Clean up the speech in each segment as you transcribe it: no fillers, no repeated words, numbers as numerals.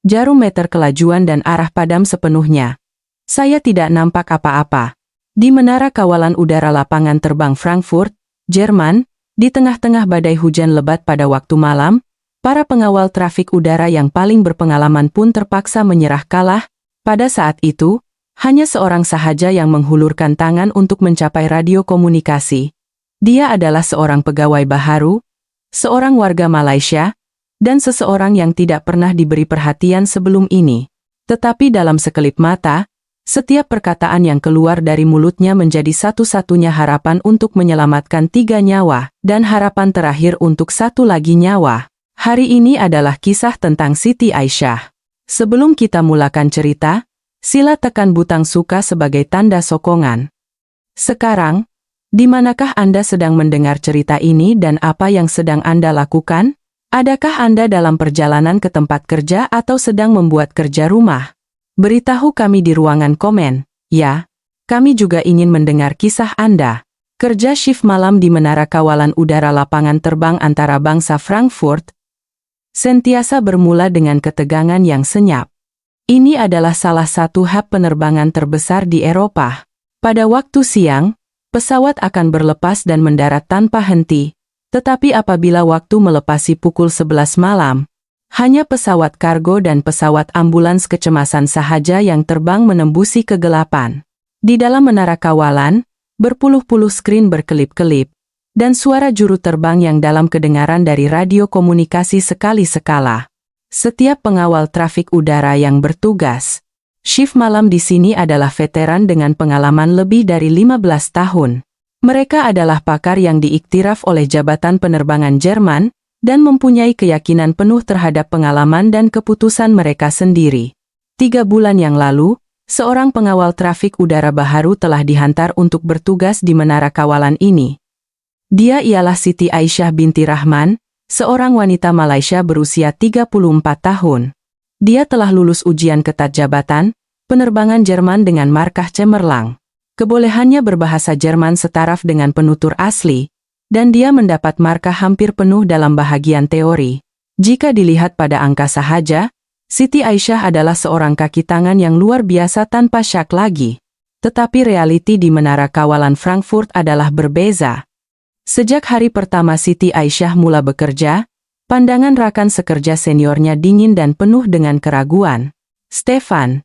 Jarum meter kelajuan dan arah padam sepenuhnya. Saya tidak nampak apa-apa. Di menara kawalan udara lapangan terbang Frankfurt, Jerman, di tengah-tengah badai hujan lebat pada waktu malam, para pengawal trafik udara yang paling berpengalaman pun terpaksa menyerah kalah. Pada saat itu, hanya seorang sahaja yang menghulurkan tangan untuk mencapai radio komunikasi. Dia adalah seorang pegawai baharu, seorang warga Malaysia, dan seseorang yang tidak pernah diberi perhatian sebelum ini. Tetapi dalam sekelip mata, setiap perkataan yang keluar dari mulutnya menjadi satu-satunya harapan untuk menyelamatkan 3 nyawa, dan harapan terakhir untuk 1 lagi nyawa. Hari ini adalah kisah tentang Siti Aisyah. Sebelum kita mulakan cerita, sila tekan butang suka sebagai tanda sokongan. Sekarang, di manakah Anda sedang mendengar cerita ini dan apa yang sedang Anda lakukan? Adakah Anda dalam perjalanan ke tempat kerja atau sedang membuat kerja rumah? Beritahu kami di ruangan komen. Ya, kami juga ingin mendengar kisah Anda. Kerja shift malam di Menara Kawalan Udara Lapangan Terbang Antara Bangsa Frankfurt sentiasa bermula dengan ketegangan yang senyap. Ini adalah salah satu hub penerbangan terbesar di Eropa. Pada waktu siang, pesawat akan berlepas dan mendarat tanpa henti. Tetapi apabila waktu melepasi pukul 11 malam, hanya pesawat kargo dan pesawat ambulans kecemasan sahaja yang terbang menembusi kegelapan. Di dalam menara kawalan, berpuluh-puluh skrin berkelip-kelip, dan suara juru terbang yang dalam kedengaran dari radio komunikasi sekali-sekala. Setiap pengawal trafik udara yang bertugas, shift malam di sini adalah veteran dengan pengalaman lebih dari 15 tahun. Mereka adalah pakar yang diiktiraf oleh Jabatan Penerbangan Jerman dan mempunyai keyakinan penuh terhadap pengalaman dan keputusan mereka sendiri. 3 bulan yang lalu, seorang pengawal trafik udara baharu telah dihantar untuk bertugas di menara kawalan ini. Dia ialah Siti Aisyah binti Rahman, seorang wanita Malaysia berusia 34 tahun. Dia telah lulus ujian ketat jabatan penerbangan Jerman dengan markah cemerlang. Kebolehannya berbahasa Jerman setaraf dengan penutur asli, dan dia mendapat markah hampir penuh dalam bahagian teori. Jika dilihat pada angka sahaja, Siti Aisyah adalah seorang kaki tangan yang luar biasa tanpa syak lagi. Tetapi realiti di Menara Kawalan Frankfurt adalah berbeza. Sejak hari pertama Siti Aisyah mula bekerja, pandangan rakan sekerja seniornya dingin dan penuh dengan keraguan. Stefan,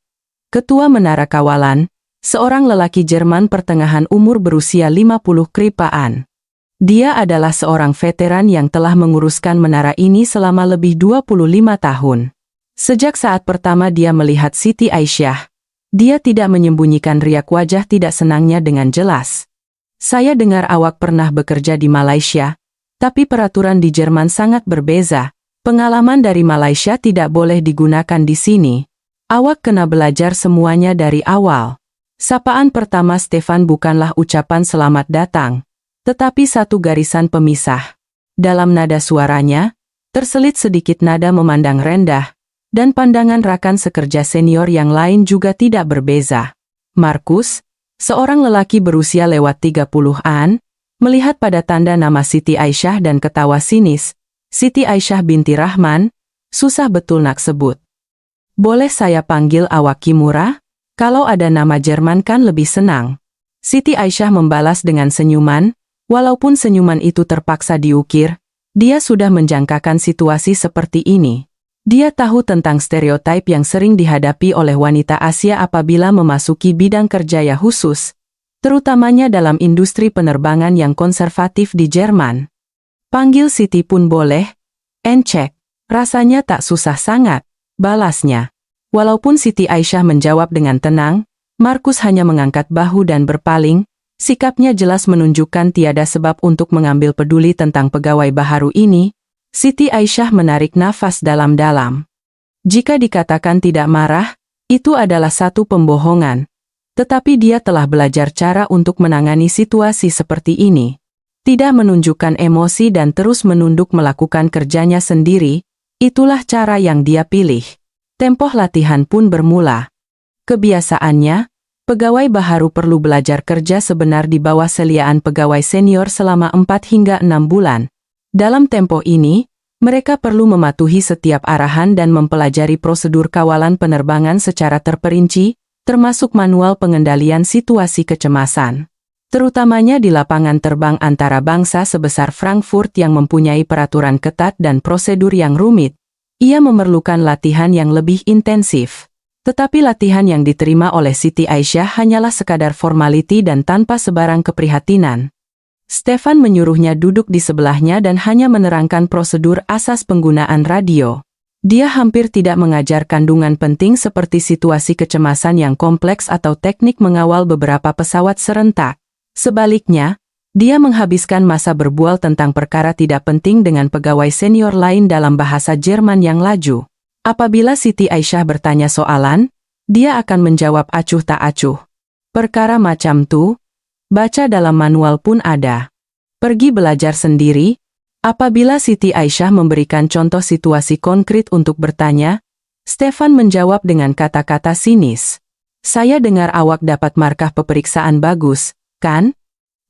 ketua Menara Kawalan, seorang lelaki Jerman pertengahan umur berusia 50 kripaan. Dia adalah seorang veteran yang telah menguruskan menara ini selama lebih 25 tahun. Sejak saat pertama dia melihat Siti Aisyah, dia tidak menyembunyikan riak wajah tidak senangnya dengan jelas. Saya dengar awak pernah bekerja di Malaysia, tapi peraturan di Jerman sangat berbeza. Pengalaman dari Malaysia tidak boleh digunakan di sini. Awak kena belajar semuanya dari awal. Sapaan pertama Stefan bukanlah ucapan selamat datang, tetapi satu garisan pemisah. Dalam nada suaranya, terselit sedikit nada memandang rendah, dan pandangan rakan sekerja senior yang lain juga tidak berbeza. Markus, seorang lelaki berusia lewat 30-an, melihat pada tanda nama Siti Aisyah dan ketawa sinis. Siti Aisyah binti Rahman, susah betul nak sebut. Boleh saya panggil awak Kimura? Kalau ada nama Jerman kan lebih senang. Siti Aisyah membalas dengan senyuman, walaupun senyuman itu terpaksa diukir, dia sudah menjangkakan situasi seperti ini. Dia tahu tentang stereotip yang sering dihadapi oleh wanita Asia apabila memasuki bidang kerja khusus, terutamanya dalam industri penerbangan yang konservatif di Jerman. Panggil Siti pun boleh, encek, rasanya tak susah sangat, balasnya. Walaupun Siti Aisyah menjawab dengan tenang, Markus hanya mengangkat bahu dan berpaling, sikapnya jelas menunjukkan tiada sebab untuk mengambil peduli tentang pegawai baharu ini. Siti Aisyah menarik nafas dalam-dalam. Jika dikatakan tidak marah, itu adalah satu pembohongan. Tetapi dia telah belajar cara untuk menangani situasi seperti ini. Tidak menunjukkan emosi dan terus menunduk melakukan kerjanya sendiri, itulah cara yang dia pilih. Tempoh latihan pun bermula. Kebiasaannya, pegawai baharu perlu belajar kerja sebenar di bawah seliaan pegawai senior selama 4 hingga 6 bulan. Dalam tempo ini, Mereka perlu mematuhi setiap arahan dan mempelajari prosedur kawalan penerbangan secara terperinci, termasuk manual pengendalian situasi kecemasan. Terutamanya di lapangan terbang antara bangsa sebesar Frankfurt yang mempunyai peraturan ketat dan prosedur yang rumit. Ia memerlukan latihan yang lebih intensif. Tetapi latihan yang diterima oleh Siti Aisyah hanyalah sekadar formality dan tanpa sebarang keprihatinan. Stefan menyuruhnya duduk di sebelahnya dan hanya menerangkan prosedur asas penggunaan radio. Dia hampir tidak mengajar kandungan penting seperti situasi kecemasan yang kompleks atau teknik mengawal beberapa pesawat serentak. Sebaliknya, dia menghabiskan masa berbual tentang perkara tidak penting dengan pegawai senior lain dalam bahasa Jerman yang laju. Apabila Siti Aisyah bertanya soalan, dia akan menjawab acuh tak acuh. Perkara macam tu, baca dalam manual pun ada. Pergi belajar sendiri. Apabila Siti Aisyah memberikan contoh situasi konkret untuk bertanya, Stefan menjawab dengan kata-kata sinis. Saya dengar awak dapat markah peperiksaan bagus, kan?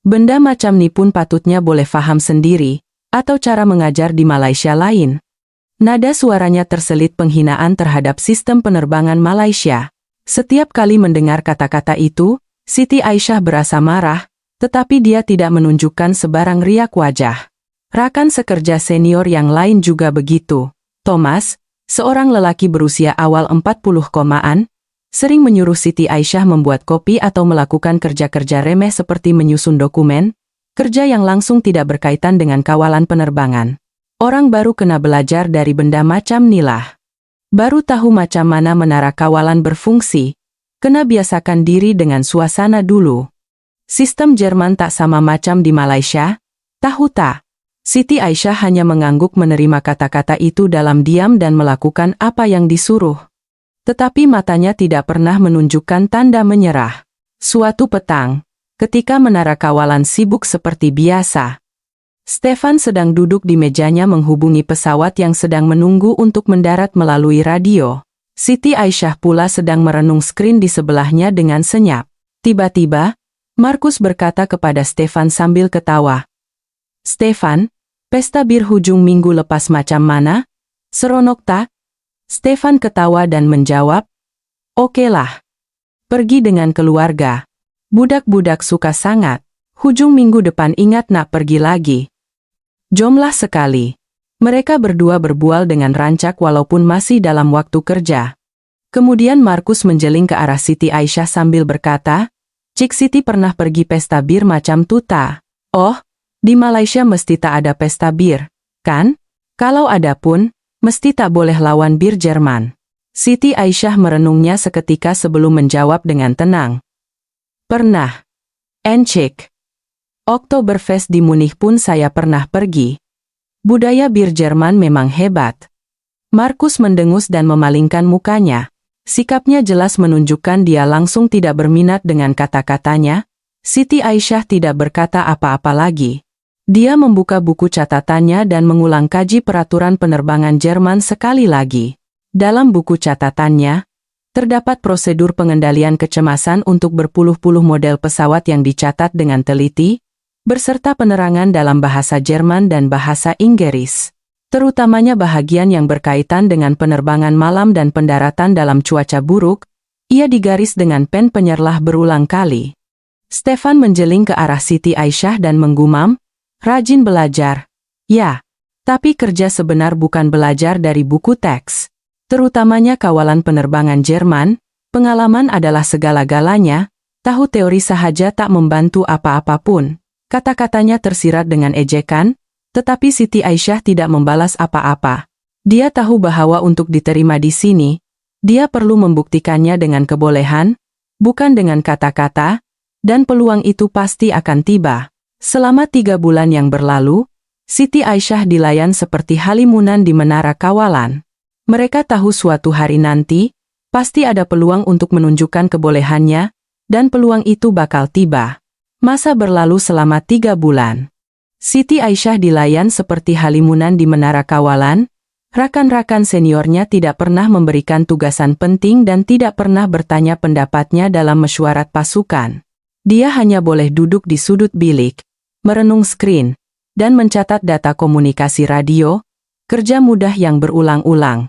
Benda macam ni pun patutnya boleh faham sendiri, atau cara mengajar di Malaysia lain. Nada suaranya terselit penghinaan terhadap sistem penerbangan Malaysia. Setiap kali mendengar kata-kata itu, Siti Aisyah berasa marah, tetapi dia tidak menunjukkan sebarang riak wajah. Rakan sekerja senior yang lain juga begitu. Thomas, seorang lelaki berusia awal 40-an, sering menyuruh Siti Aisyah membuat kopi atau melakukan kerja-kerja remeh seperti menyusun dokumen, kerja yang langsung tidak berkaitan dengan kawalan penerbangan. Orang baru kena belajar dari benda macam nilah. Baru tahu macam mana menara kawalan berfungsi, kena biasakan diri dengan suasana dulu. Sistem Jerman tak sama macam di Malaysia, tahu tak? Siti Aisyah hanya mengangguk menerima kata-kata itu dalam diam dan melakukan apa yang disuruh. Tetapi matanya tidak pernah menunjukkan tanda menyerah. Suatu petang, ketika menara kawalan sibuk seperti biasa, Stefan sedang duduk di mejanya menghubungi pesawat yang sedang menunggu untuk mendarat melalui radio. Siti Aisyah pula sedang merenung skrin di sebelahnya dengan senyap. Tiba-tiba, Markus berkata kepada Stefan sambil ketawa. Stefan, pesta bir hujung minggu lepas macam mana? Seronok tak? Stefan ketawa dan menjawab, okelah. Pergi dengan keluarga. Budak-budak suka sangat. Hujung minggu depan ingat nak pergi lagi. Jomlah sekali. Mereka berdua berbual dengan rancak walaupun masih dalam waktu kerja. Kemudian Markus menjeling ke arah Siti Aisyah sambil berkata, Cik Siti pernah pergi pesta bir macam tu tak? Oh, di Malaysia mesti tak ada pesta bir, kan? Kalau ada pun, mesti tak boleh lawan bir Jerman. Siti Aisyah merenungnya seketika sebelum menjawab dengan tenang. Pernah. Encik. Oktoberfest di Munich pun saya pernah pergi. Budaya bir Jerman memang hebat. Markus mendengus dan memalingkan mukanya. Sikapnya jelas menunjukkan dia langsung tidak berminat dengan kata-katanya. Siti Aisyah tidak berkata apa-apa lagi. Dia membuka buku catatannya dan mengulang kaji peraturan penerbangan Jerman sekali lagi. Dalam buku catatannya, terdapat prosedur pengendalian kecemasan untuk berpuluh-puluh model pesawat yang dicatat dengan teliti, berserta penerangan dalam bahasa Jerman dan bahasa Inggris. Terutamanya bahagian yang berkaitan dengan penerbangan malam dan pendaratan dalam cuaca buruk, ia digaris dengan pen penyerlah berulang kali. Stefan menjeling ke arah Siti Aisyah dan menggumam, rajin belajar. Ya, tapi kerja sebenar bukan belajar dari buku teks. Terutamanya kawalan penerbangan Jerman, pengalaman adalah segala-galanya, tahu teori sahaja tak membantu apa-apapun. Kata-katanya tersirat dengan ejekan, tetapi Siti Aisyah tidak membalas apa-apa. Dia tahu bahwa untuk diterima di sini, dia perlu membuktikannya dengan kebolehan, bukan dengan kata-kata, dan peluang itu pasti akan tiba. Selama 3 bulan yang berlalu, Siti Aisyah dilayan seperti halimunan di menara kawalan. Mereka tahu suatu hari nanti, pasti ada peluang untuk menunjukkan kebolehannya, dan peluang itu bakal tiba. Masa berlalu selama 3 bulan. Siti Aisyah dilayan seperti halimunan di menara kawalan, rakan-rakan seniornya tidak pernah memberikan tugasan penting dan tidak pernah bertanya pendapatnya dalam mesyuarat pasukan. Dia hanya boleh duduk di sudut bilik, merenung skrin, dan mencatat data komunikasi radio, kerja mudah yang berulang-ulang.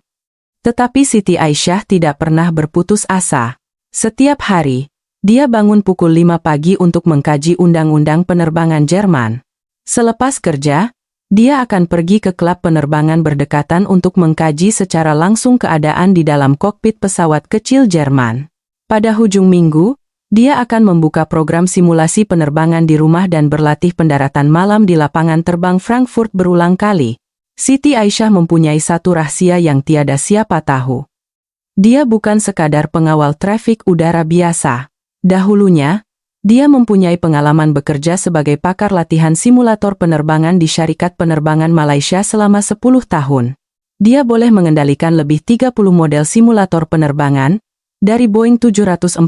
Tetapi Siti Aisyah tidak pernah berputus asa. Setiap hari, dia bangun pukul 5 pagi untuk mengkaji undang-undang penerbangan Jerman. Selepas kerja, dia akan pergi ke klub penerbangan berdekatan untuk mengkaji secara langsung keadaan di dalam kokpit pesawat kecil Jerman. Pada hujung minggu, dia akan membuka program simulasi penerbangan di rumah dan berlatih pendaratan malam di lapangan terbang Frankfurt berulang kali. Siti Aisyah mempunyai satu rahasia yang tiada siapa tahu. Dia bukan sekadar pengawal trafik udara biasa. Dahulunya, dia mempunyai pengalaman bekerja sebagai pakar latihan simulator penerbangan di Syarikat Penerbangan Malaysia selama 10 tahun. Dia boleh mengendalikan lebih 30 model simulator penerbangan, dari Boeing 747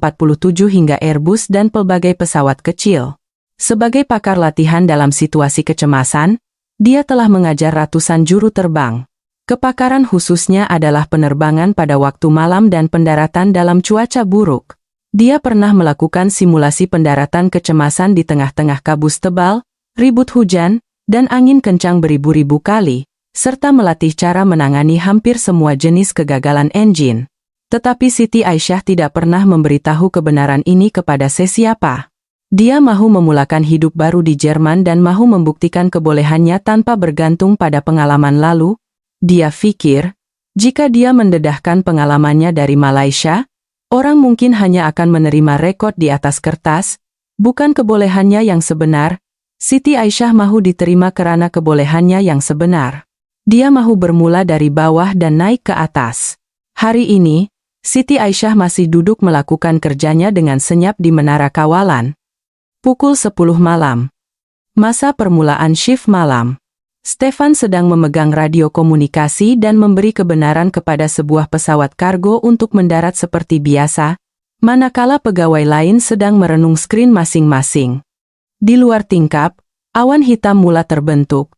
hingga Airbus dan pelbagai pesawat kecil. Sebagai pakar latihan dalam situasi kecemasan, dia telah mengajar ratusan juru terbang. Kepakaran khususnya adalah penerbangan pada waktu malam dan pendaratan dalam cuaca buruk. Dia pernah melakukan simulasi pendaratan kecemasan di tengah-tengah kabut tebal, ribut hujan, dan angin kencang beribu-ribu kali, serta melatih cara menangani hampir semua jenis kegagalan engine. Tetapi Siti Aisyah tidak pernah memberitahu kebenaran ini kepada sesiapa. Dia mahu memulakan hidup baru di Jerman dan mahu membuktikan kebolehannya tanpa bergantung pada pengalaman lalu. Dia pikir, jika dia mendedahkan pengalamannya dari Malaysia, orang mungkin hanya akan menerima rekod di atas kertas, bukan kebolehannya yang sebenar. Siti Aisyah mahu diterima karena kebolehannya yang sebenar. Dia mahu bermula dari bawah dan naik ke atas. Hari ini, Siti Aisyah masih duduk melakukan kerjanya dengan senyap di menara kawalan. Pukul 10 malam. Masa permulaan shift malam. Stefan sedang memegang radio komunikasi dan memberi kebenaran kepada sebuah pesawat kargo untuk mendarat seperti biasa, manakala pegawai lain sedang merenung skrin masing-masing. Di luar tingkap, awan hitam mula terbentuk.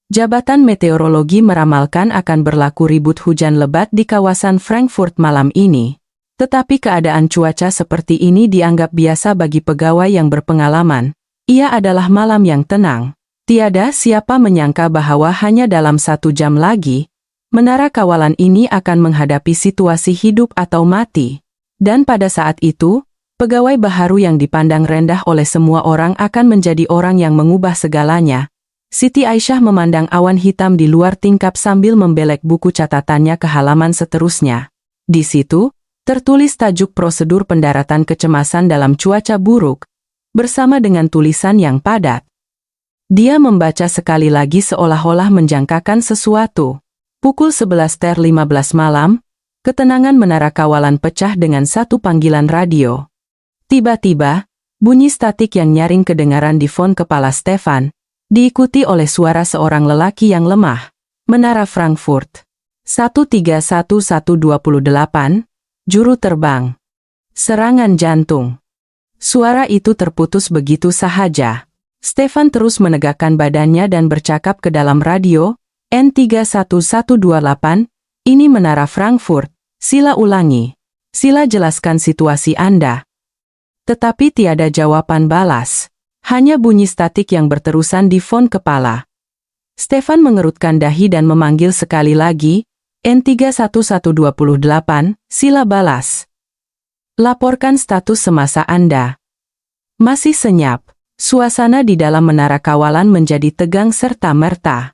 Jabatan Meteorologi meramalkan akan berlaku ribut hujan lebat di kawasan Frankfurt malam ini. Tetapi keadaan cuaca seperti ini dianggap biasa bagi pegawai yang berpengalaman. Ia adalah malam yang tenang. Tiada siapa menyangka bahwa hanya dalam 1 jam lagi, menara kawalan ini akan menghadapi situasi hidup atau mati. Dan pada saat itu, pegawai baharu yang dipandang rendah oleh semua orang akan menjadi orang yang mengubah segalanya. Siti Aisyah memandang awan hitam di luar tingkap sambil membelek buku catatannya ke halaman seterusnya. Di situ, tertulis tajuk prosedur pendaratan kecemasan dalam cuaca buruk, bersama dengan tulisan yang padat. Dia membaca sekali lagi seolah-olah menjangkakan sesuatu. Pukul 11:15 malam, ketenangan menara kawalan pecah dengan satu panggilan radio. Tiba-tiba, bunyi statik yang nyaring kedengaran di fon kepala Stefan, diikuti oleh suara seorang lelaki yang lemah. Menara Frankfurt. 131128. Juru terbang. Serangan jantung. Suara itu terputus begitu sahaja. Stefan terus menegakkan badannya dan bercakap ke dalam radio. N31128, ini Menara Frankfurt. Sila ulangi. Sila jelaskan situasi Anda. Tetapi tiada jawaban balas. Hanya bunyi statik yang berterusan di fon kepala. Stefan mengerutkan dahi dan memanggil sekali lagi. N31128, sila balas. Laporkan status semasa Anda. Masih senyap. Suasana di dalam menara kawalan menjadi tegang serta-merta.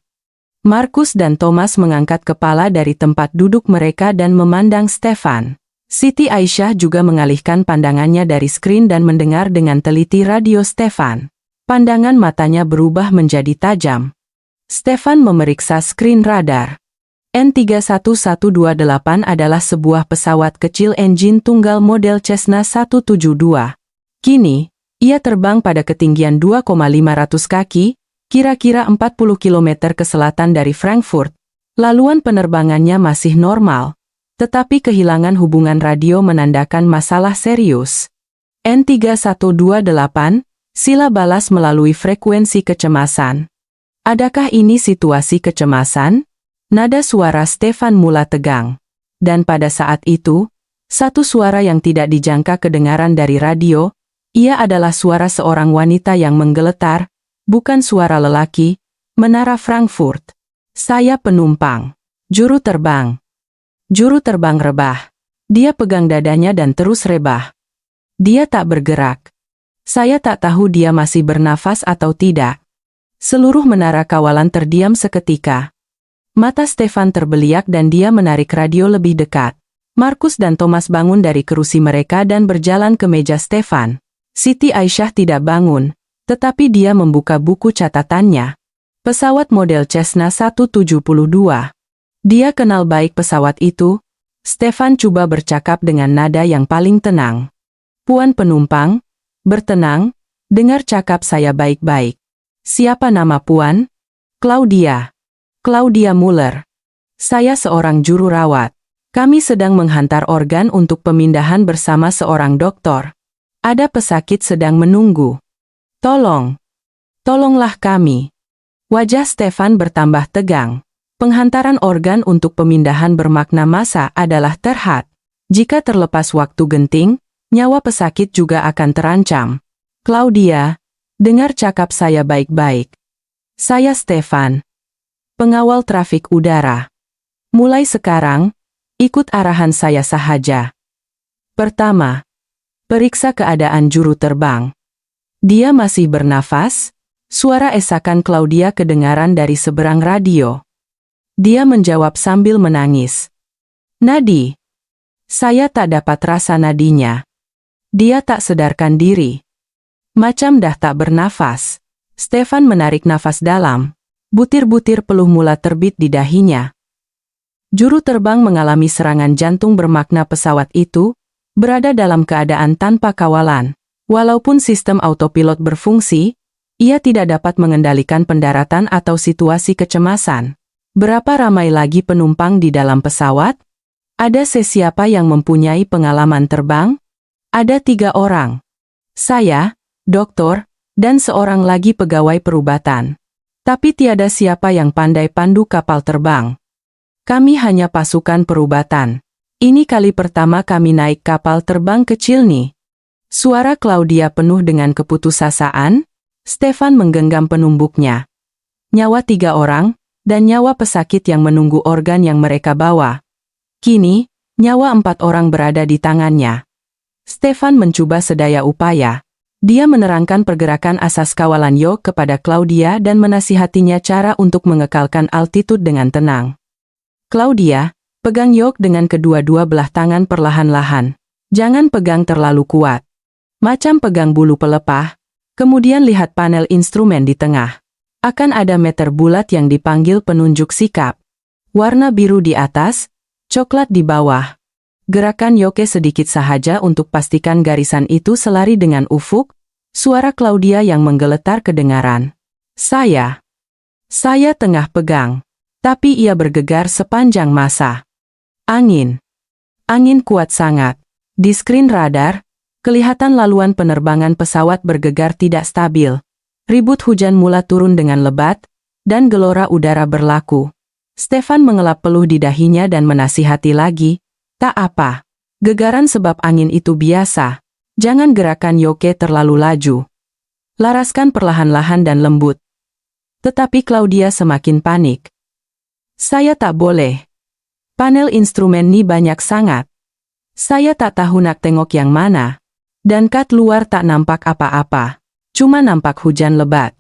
Markus dan Thomas mengangkat kepala dari tempat duduk mereka dan memandang Stefan. Siti Aisyah juga mengalihkan pandangannya dari skrin dan mendengar dengan teliti radio Stefan. Pandangan matanya berubah menjadi tajam. Stefan memeriksa skrin radar. N31128 adalah sebuah pesawat kecil engine tunggal model Cessna 172. Kini, ia terbang pada ketinggian 2,500 kaki, kira-kira 40 km ke selatan dari Frankfurt. Laluan penerbangannya masih normal, tetapi kehilangan hubungan radio menandakan masalah serius. N31128, sila balas melalui frekuensi kecemasan. Adakah ini situasi kecemasan? Nada suara Stefan mula tegang. Dan pada saat itu, satu suara yang tidak dijangka kedengaran dari radio. Ia adalah suara seorang wanita yang menggeletar, bukan suara lelaki. Menara Frankfurt. Saya penumpang. Juru terbang. Juru terbang rebah. Dia pegang dadanya dan terus rebah. Dia tak bergerak. Saya tak tahu dia masih bernafas atau tidak. Seluruh menara kawalan terdiam seketika. Mata Stefan terbeliak dan dia menarik radio lebih dekat. Markus dan Thomas bangun dari kerusi mereka dan berjalan ke meja Stefan. Siti Aisyah tidak bangun, tetapi dia membuka buku catatannya. Pesawat model Cessna 172. Dia kenal baik pesawat itu. Stefan coba bercakap dengan nada yang paling tenang. Puan penumpang, bertenang, dengar cakap saya baik-baik. Siapa nama Puan? Claudia. Claudia Muller. Saya seorang juru rawat. Kami sedang menghantar organ untuk pemindahan bersama seorang dokter. Ada pesakit sedang menunggu. Tolonglah kami. Wajah Stefan bertambah tegang. Penghantaran organ untuk pemindahan bermakna masa adalah terhad. Jika terlepas waktu genting, nyawa pesakit juga akan terancam. Claudia, dengar cakap saya baik-baik. Saya Stefan, pengawal trafik udara. Mulai sekarang, ikut arahan saya sahaja. Pertama, periksa keadaan juru terbang. Dia masih bernafas? Suara esakan Claudia kedengaran dari seberang radio. Dia menjawab sambil menangis. Nadi. Saya tak dapat rasa nadinya. Dia tak sedarkan diri. Macam dah tak bernafas. Stefan menarik nafas dalam. Butir-butir peluh mula terbit di dahinya. Juru terbang mengalami serangan jantung bermakna pesawat itu berada dalam keadaan tanpa kawalan. Walaupun sistem autopilot berfungsi, ia tidak dapat mengendalikan pendaratan atau situasi kecemasan. Berapa ramai lagi penumpang di dalam pesawat? Ada sesiapa yang mempunyai pengalaman terbang? Ada 3 orang. Saya, doktor, dan seorang lagi pegawai perubatan. Tapi tiada siapa yang pandai pandu kapal terbang. Kami hanya pasukan perubatan. Ini kali pertama kami naik kapal terbang kecil nih. Suara Claudia penuh dengan keputusasaan. Stefan menggenggam penumbuknya. Nyawa 3 orang, dan nyawa pesakit yang menunggu organ yang mereka bawa. Kini, nyawa 4 orang berada di tangannya. Stefan mencoba sedaya upaya. Dia menerangkan pergerakan asas kawalan yoke kepada Claudia dan menasihatinya cara untuk mengekalkan altitude dengan tenang. Claudia, pegang yoke dengan kedua-dua belah tangan perlahan-lahan. Jangan pegang terlalu kuat. Macam pegang bulu pelepah. Kemudian lihat panel instrumen di tengah. Akan ada meter bulat yang dipanggil penunjuk sikap. Warna biru di atas, coklat di bawah. Gerakan yoke sedikit sahaja untuk pastikan garisan itu selari dengan ufuk. Suara Claudia yang menggeletar kedengaran. Saya tengah pegang. Tapi ia bergegar sepanjang masa. Angin kuat sangat. Di skrin radar, kelihatan laluan penerbangan pesawat bergegar tidak stabil. Ribut hujan mula turun dengan lebat, dan gelora udara berlaku. Stefan mengelap peluh di dahinya dan menasihati lagi, tak apa. Gegaran sebab angin itu biasa. Jangan gerakan yoke terlalu laju. Laraskan perlahan-lahan dan lembut. Tetapi Claudia semakin panik. Saya tak boleh. Panel instrumen ni banyak sangat. Saya tak tahu nak tengok yang mana. Dan kat luar tak nampak apa-apa. Cuma nampak hujan lebat.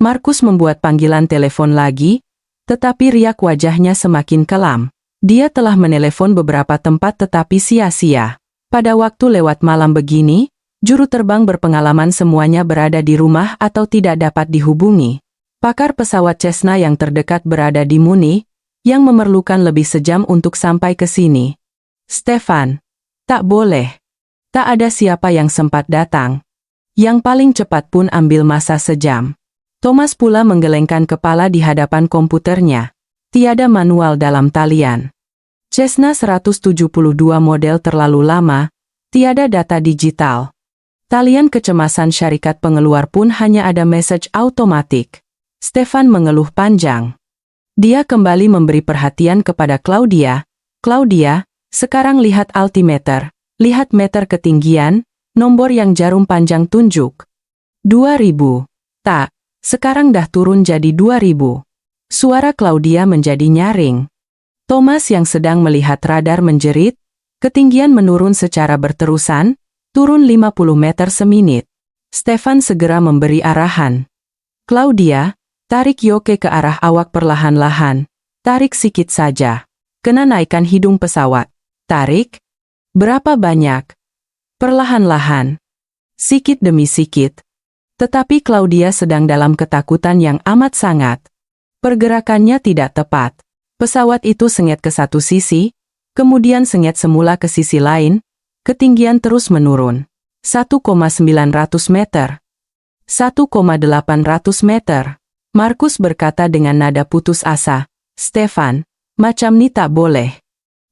Markus membuat panggilan telepon lagi, tetapi riak wajahnya semakin kelam. Dia telah menelepon beberapa tempat tetapi sia-sia. Pada waktu lewat malam begini, juru terbang berpengalaman semuanya berada di rumah atau tidak dapat dihubungi. Pakar pesawat Cessna yang terdekat berada di Munich, yang memerlukan lebih sejam untuk sampai ke sini. Stefan, tak boleh. Tak ada siapa yang sempat datang. Yang paling cepat pun ambil masa sejam. Thomas pula menggelengkan kepala di hadapan komputernya. Tiada manual dalam talian. Cessna 172 model terlalu lama, tiada data digital. Talian kecemasan syarikat pengeluar pun hanya ada message automatik. Stefan mengeluh panjang. Dia kembali memberi perhatian kepada Claudia. Claudia, sekarang lihat altimeter. Lihat meter ketinggian, nomor yang jarum panjang tunjuk. 2000. Tak, sekarang dah turun jadi 2000. Suara Claudia menjadi nyaring. Thomas yang sedang melihat radar menjerit, ketinggian menurun secara berterusan, turun 50 meter seminit. Stefan segera memberi arahan. Claudia, tarik Yoke ke arah awak perlahan-lahan. Tarik sikit saja. Kena naikkan hidung pesawat. Tarik. Berapa banyak? Perlahan-lahan. Sikit demi sikit. Tetapi Claudia sedang dalam ketakutan yang amat sangat. Pergerakannya tidak tepat. Pesawat itu sengit ke satu sisi, kemudian sengit semula ke sisi lain, ketinggian terus menurun. 1,900 meter. 1,800 meter. Markus berkata dengan nada putus asa, Stefan, macam ni tak boleh.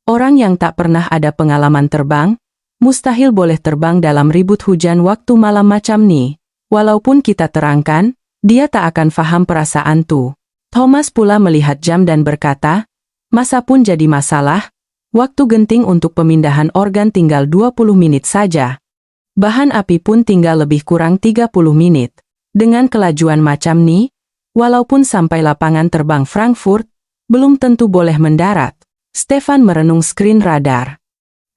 Orang yang tak pernah ada pengalaman terbang, mustahil boleh terbang dalam ribut hujan waktu malam macam ni. Walaupun kita terangkan, dia tak akan faham perasaan tu. Thomas pula melihat jam dan berkata, masa pun jadi masalah, waktu genting untuk pemindahan organ tinggal 20 menit saja. Bahan api pun tinggal lebih kurang 30 menit. Dengan kelajuan macam ni, walaupun sampai lapangan terbang Frankfurt, belum tentu boleh mendarat. Stefan merenung skrin radar.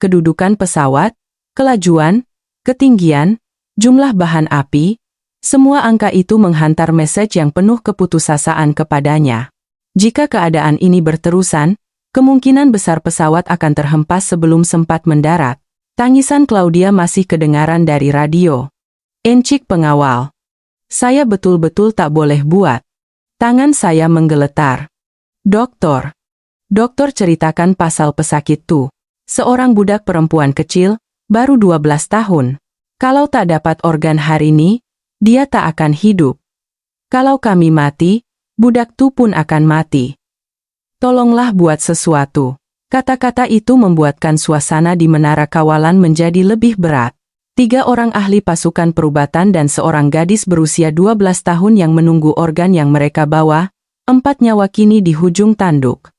Kedudukan pesawat, kelajuan, ketinggian, jumlah bahan api, semua angka itu menghantar message yang penuh keputusasaan kepadanya. Jika keadaan ini berterusan, kemungkinan besar pesawat akan terhempas sebelum sempat mendarat. Tangisan Claudia masih kedengaran dari radio. Encik pengawal. Saya betul-betul tak boleh buat. Tangan saya menggeletar. Doktor. Doktor ceritakan pasal pesakit tu. Seorang budak perempuan kecil, baru 12 tahun. Kalau tak dapat organ hari ini, dia tak akan hidup. Kalau kami mati, budak tu pun akan mati. Tolonglah buat sesuatu. Kata-kata itu membuatkan suasana di menara kawalan menjadi lebih berat. 3 orang ahli pasukan perubatan dan seorang gadis berusia 12 tahun yang menunggu organ yang mereka bawa, 4 nyawa kini di hujung tanduk.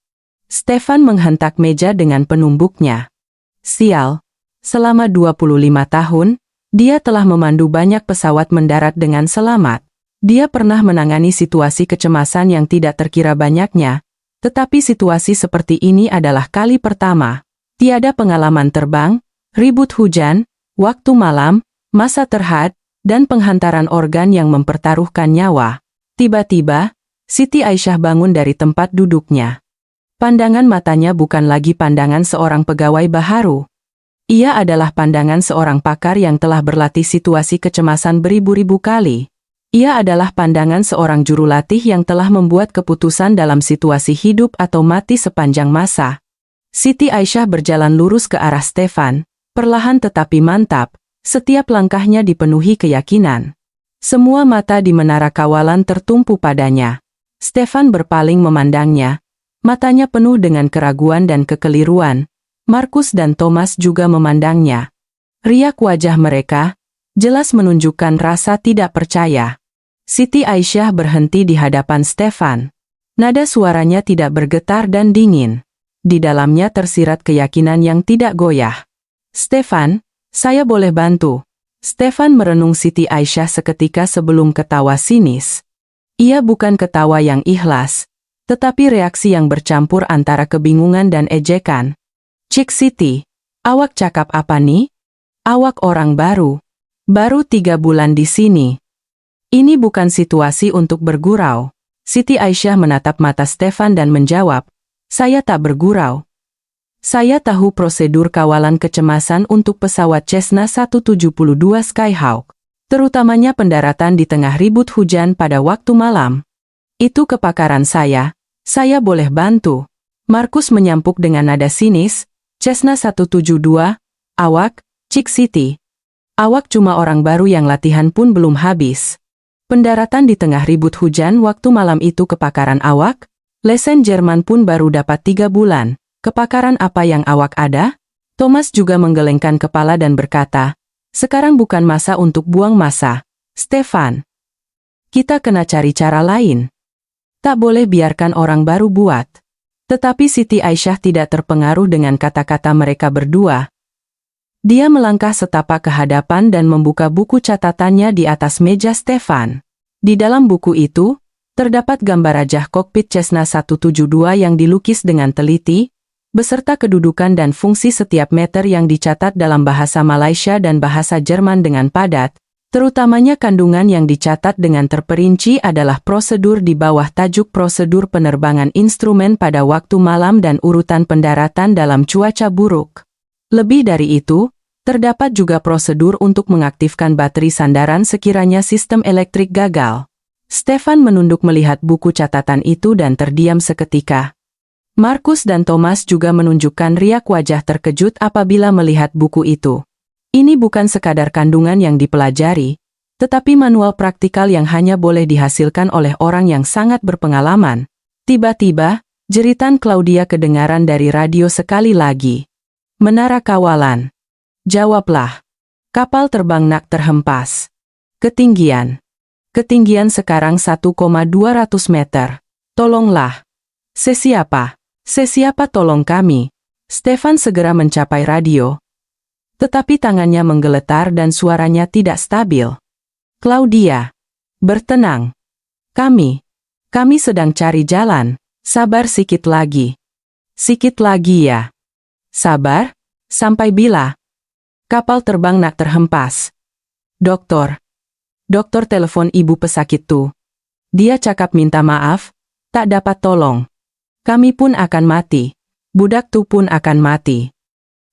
Stefan menghentak meja dengan penumbuknya. Sial, selama 25 tahun, dia telah memandu banyak pesawat mendarat dengan selamat. Dia pernah menangani situasi kecemasan yang tidak terkira banyaknya, tetapi situasi seperti ini adalah kali pertama. Tiada pengalaman terbang, ribut hujan, waktu malam, masa terhad, dan penghantaran organ yang mempertaruhkan nyawa. Tiba-tiba, Siti Aisyah bangun dari tempat duduknya. Pandangan matanya bukan lagi pandangan seorang pegawai baharu. Ia adalah pandangan seorang pakar yang telah berlatih situasi kecemasan beribu-ribu kali. Ia adalah pandangan seorang jurulatih yang telah membuat keputusan dalam situasi hidup atau mati sepanjang masa. Siti Aisyah berjalan lurus ke arah Stefan, perlahan tetapi mantap, setiap langkahnya dipenuhi keyakinan. Semua mata di menara kawalan tertumpu padanya. Stefan berpaling memandangnya, matanya penuh dengan keraguan dan kekeliruan. Markus dan Thomas juga memandangnya. Riak wajah mereka, jelas menunjukkan rasa tidak percaya. Siti Aisyah berhenti di hadapan Stefan. Nada suaranya tidak bergetar dan dingin. Di dalamnya tersirat keyakinan yang tidak goyah. Stefan, saya boleh bantu. Stefan merenung Siti Aisyah seketika sebelum ketawa sinis. Ia bukan ketawa yang ikhlas, tetapi reaksi yang bercampur antara kebingungan dan ejekan. Cik Siti, awak cakap apa nih? Awak orang baru. Baru 3 bulan di sini. Ini bukan situasi untuk bergurau. Siti Aisyah menatap mata Stefan dan menjawab, saya tak bergurau. Saya tahu prosedur kawalan kecemasan untuk pesawat Cessna 172 Skyhawk, terutamanya pendaratan di tengah ribut hujan pada waktu malam. Itu kepakaran saya boleh bantu. Markus menyampuk dengan nada sinis, Cessna 172, awak, Cik Siti. Awak cuma orang baru yang latihan pun belum habis. Pendaratan di tengah ribut hujan waktu malam itu kepakaran awak? Lesen Jerman pun baru dapat 3 bulan. Kepakaran apa yang awak ada? Thomas juga menggelengkan kepala dan berkata, sekarang bukan masa untuk buang masa. Stefan, kita kena cari cara lain. Tak boleh biarkan orang baru buat. Tetapi Siti Aisyah tidak terpengaruh dengan kata-kata mereka berdua. Dia melangkah setapak ke hadapan dan membuka buku catatannya di atas meja Stefan. Di dalam buku itu, Terdapat gambar rajah kokpit Cessna 172 yang dilukis dengan teliti, beserta kedudukan dan fungsi setiap meter yang dicatat dalam bahasa Malaysia dan bahasa Jerman dengan padat, terutamanya kandungan yang dicatat dengan terperinci adalah prosedur di bawah tajuk prosedur penerbangan instrumen pada waktu malam dan urutan pendaratan dalam cuaca buruk. Lebih dari itu, terdapat juga prosedur untuk mengaktifkan bateri sandaran sekiranya sistem elektrik gagal. Stefan menunduk melihat buku catatan itu dan terdiam seketika. Markus dan Thomas juga menunjukkan riak wajah terkejut apabila melihat buku itu. Ini bukan sekadar kandungan yang dipelajari, tetapi manual praktikal yang hanya boleh dihasilkan oleh orang yang sangat berpengalaman. Tiba-tiba, jeritan Claudia kedengaran dari radio sekali lagi. Menara kawalan. Jawablah. Kapal terbang nak terhempas. Ketinggian. Ketinggian sekarang 1,200 meter. Tolonglah. Sesiapa? Sesiapa tolong kami? Stefan segera mencapai radio. Tetapi tangannya menggeletar dan suaranya tidak stabil. Claudia. Bertenang. Kami sedang cari jalan. Sabar sikit lagi. Sikit lagi ya. Sabar? Sampai bila? Kapal terbang nak terhempas. Dokter, telepon ibu pesakit tuh. Dia cakap minta maaf, tak dapat tolong. Kami pun akan mati. Budak tuh pun akan mati.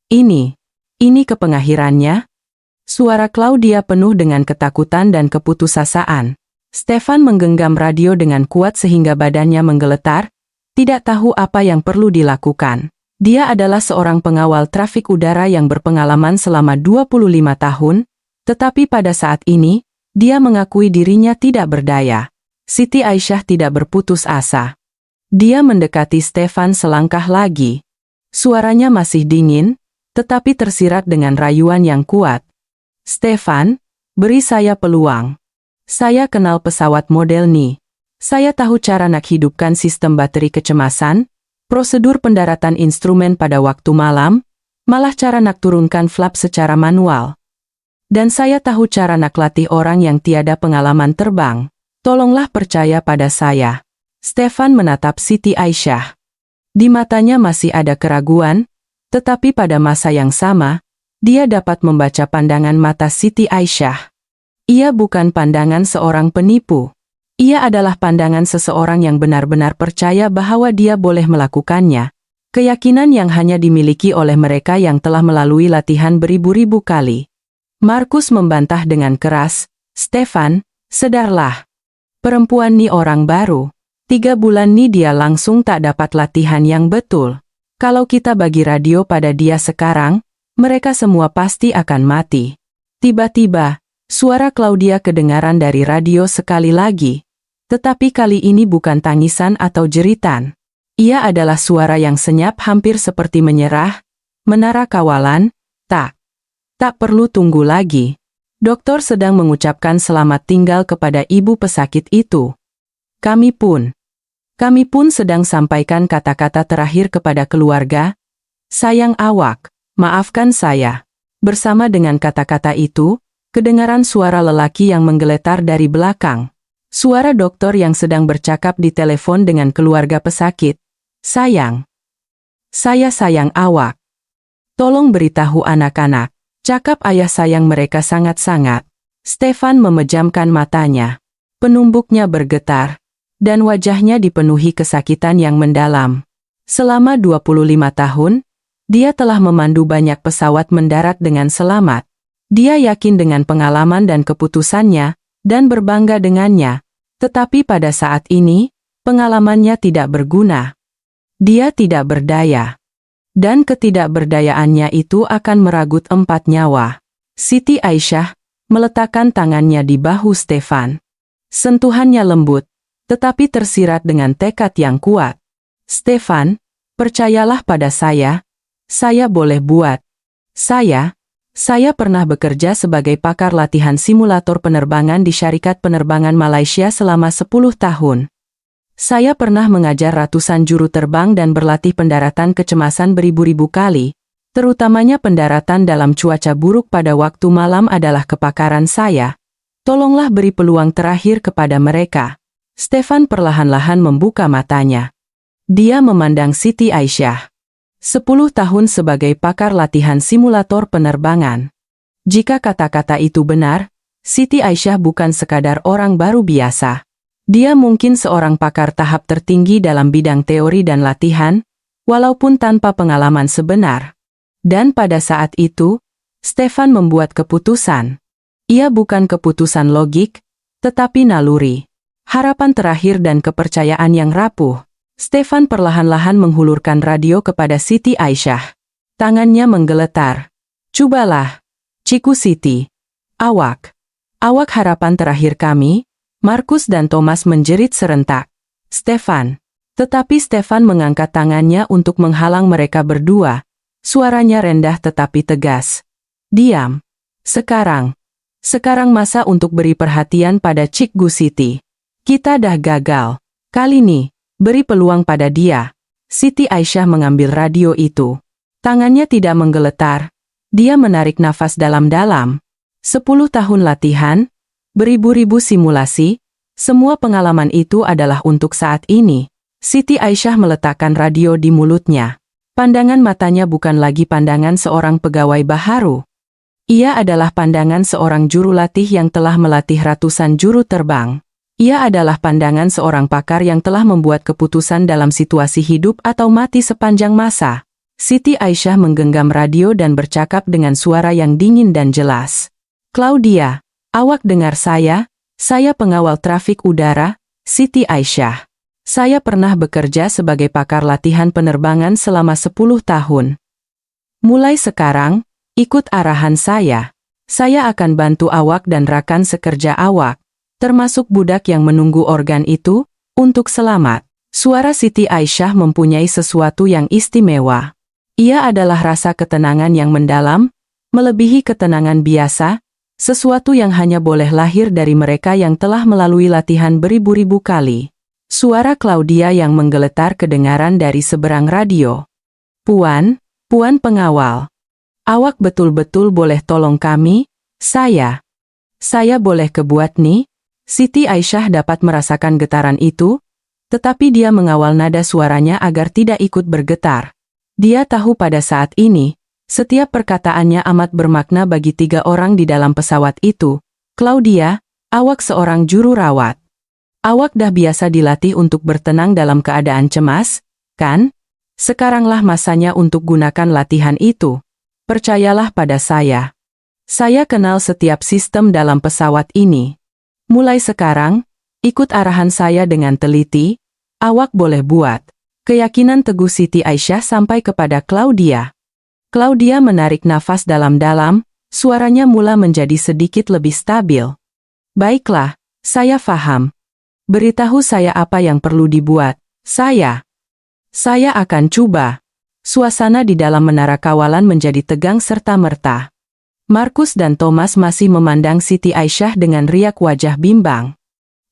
Ini kepengakhirannya? Suara Claudia penuh dengan ketakutan dan keputusasaan. Stefan menggenggam radio dengan kuat sehingga badannya menggeletar, tidak tahu apa yang perlu dilakukan. Dia adalah seorang pengawal trafik udara yang berpengalaman selama 25 tahun, tetapi pada saat ini, dia mengakui dirinya tidak berdaya. Siti Aisyah tidak berputus asa. Dia mendekati Stefan selangkah lagi. Suaranya masih dingin, tetapi tersirat dengan rayuan yang kuat. Stefan, beri saya peluang. Saya kenal pesawat model ni. Saya tahu cara nak hidupkan sistem bateri kecemasan, prosedur pendaratan instrumen pada waktu malam, malah cara nak turunkan flap secara manual. Dan saya tahu cara nak latih orang yang tiada pengalaman terbang. Tolonglah percaya pada saya. Stefan menatap Siti Aisyah. Di matanya masih ada keraguan, tetapi pada masa yang sama, dia dapat membaca pandangan mata Siti Aisyah. Ia bukan pandangan seorang penipu. Ia adalah pandangan seseorang yang benar-benar percaya bahwa dia boleh melakukannya. Keyakinan yang hanya dimiliki oleh mereka yang telah melalui latihan beribu-ribu kali. Markus membantah dengan keras, Stefan, sedarlah. Perempuan ni orang baru. 3 bulan ni dia langsung tak dapat latihan yang betul. Kalau kita bagi radio pada dia sekarang, mereka semua pasti akan mati. Tiba-tiba, suara Claudia kedengaran dari radio sekali lagi. Tetapi kali ini bukan tangisan atau jeritan. Ia adalah suara yang senyap hampir seperti menyerah. Menara kawalan, tak perlu tunggu lagi. Dokter sedang mengucapkan selamat tinggal kepada ibu pesakit itu. Kami pun sedang sampaikan kata-kata terakhir kepada keluarga. Sayang awak, maafkan saya. Bersama dengan kata-kata itu, kedengaran suara lelaki yang menggeletar dari belakang. Suara dokter yang sedang bercakap di telepon dengan keluarga pesakit. Sayang. Saya sayang awak. Tolong beritahu anak-anak. Cakap ayah sayang mereka sangat-sangat. Stefan memejamkan matanya. Penumbuknya bergetar. Dan wajahnya dipenuhi kesakitan yang mendalam. Selama 25 tahun, dia telah memandu banyak pesawat mendarat dengan selamat. Dia yakin dengan pengalaman dan keputusannya, dan berbangga dengannya. Tetapi pada saat ini, pengalamannya tidak berguna. Dia tidak berdaya. Dan ketidakberdayaannya itu akan meragut 4 nyawa. Siti Aisyah meletakkan tangannya di bahu Stefan. Sentuhannya lembut, tetapi tersirat dengan tekad yang kuat. Stefan, percayalah pada saya boleh buat. Saya pernah bekerja sebagai pakar latihan simulator penerbangan di Syarikat Penerbangan Malaysia selama 10 tahun. Saya pernah mengajar ratusan juru terbang dan berlatih pendaratan kecemasan beribu-ribu kali, terutamanya pendaratan dalam cuaca buruk pada waktu malam adalah kepakaran saya. Tolonglah beri peluang terakhir kepada mereka. Stefan perlahan-lahan membuka matanya. Dia memandang Siti Aisyah. 10 tahun sebagai pakar latihan simulator penerbangan. Jika kata-kata itu benar, Siti Aisyah bukan sekadar orang baru biasa. Dia mungkin seorang pakar tahap tertinggi dalam bidang teori dan latihan, walaupun tanpa pengalaman sebenar. Dan pada saat itu, Stefan membuat keputusan. Ia bukan keputusan logik, tetapi naluri. Harapan terakhir dan kepercayaan yang rapuh. Stefan perlahan-lahan menghulurkan radio kepada Siti Aisyah. Tangannya menggeletar. Cobalah, Ciku Siti. Awak. Awak harapan terakhir kami. Markus dan Thomas menjerit serentak. Stefan. Tetapi Stefan mengangkat tangannya untuk menghalang mereka berdua. Suaranya rendah tetapi tegas. Diam. Sekarang. Sekarang masa untuk beri perhatian pada Cikgu Siti. Kita dah gagal. Kali ini, beri peluang pada dia. Siti Aisyah mengambil radio itu. Tangannya tidak menggeletar. Dia menarik nafas dalam-dalam. 10 tahun latihan, beribu-ribu simulasi, semua pengalaman itu adalah untuk saat ini. Siti Aisyah meletakkan radio di mulutnya. Pandangan matanya bukan lagi pandangan seorang pegawai baharu. Ia adalah pandangan seorang juru latih yang telah melatih ratusan juru terbang. Ia adalah pandangan seorang pakar yang telah membuat keputusan dalam situasi hidup atau mati sepanjang masa. Siti Aisyah menggenggam radio dan bercakap dengan suara yang dingin dan jelas. Claudia, awak dengar saya pengawal trafik udara, Siti Aisyah. Saya pernah bekerja sebagai pakar latihan penerbangan selama 10 tahun. Mulai sekarang, ikut arahan saya. Saya akan bantu awak dan rakan sekerja awak, termasuk budak yang menunggu organ itu, untuk selamat. Suara Siti Aisyah mempunyai sesuatu yang istimewa. Ia adalah rasa ketenangan yang mendalam, melebihi ketenangan biasa, sesuatu yang hanya boleh lahir dari mereka yang telah melalui latihan beribu-ribu kali. Suara Claudia yang menggeletar kedengaran dari seberang radio. Puan pengawal. Awak betul-betul boleh tolong kami? Saya boleh kebuat nih? Siti Aisyah dapat merasakan getaran itu, tetapi dia mengawal nada suaranya agar tidak ikut bergetar. Dia tahu pada saat ini, setiap perkataannya amat bermakna bagi 3 orang di dalam pesawat itu. Claudia, awak seorang juru rawat. Awak dah biasa dilatih untuk bertenang dalam keadaan cemas, kan? Sekaranglah masanya untuk gunakan latihan itu. Percayalah pada saya. Saya kenal setiap sistem dalam pesawat ini. Mulai sekarang, ikut arahan saya dengan teliti, awak boleh buat. Keyakinan teguh Siti Aisyah sampai kepada Claudia. Claudia menarik nafas dalam-dalam, suaranya mula menjadi sedikit lebih stabil. Baiklah, saya faham. Beritahu saya apa yang perlu dibuat. Saya akan coba. Suasana di dalam menara kawalan menjadi tegang serta-merta. Markus dan Thomas masih memandang Siti Aisyah dengan riak wajah bimbang.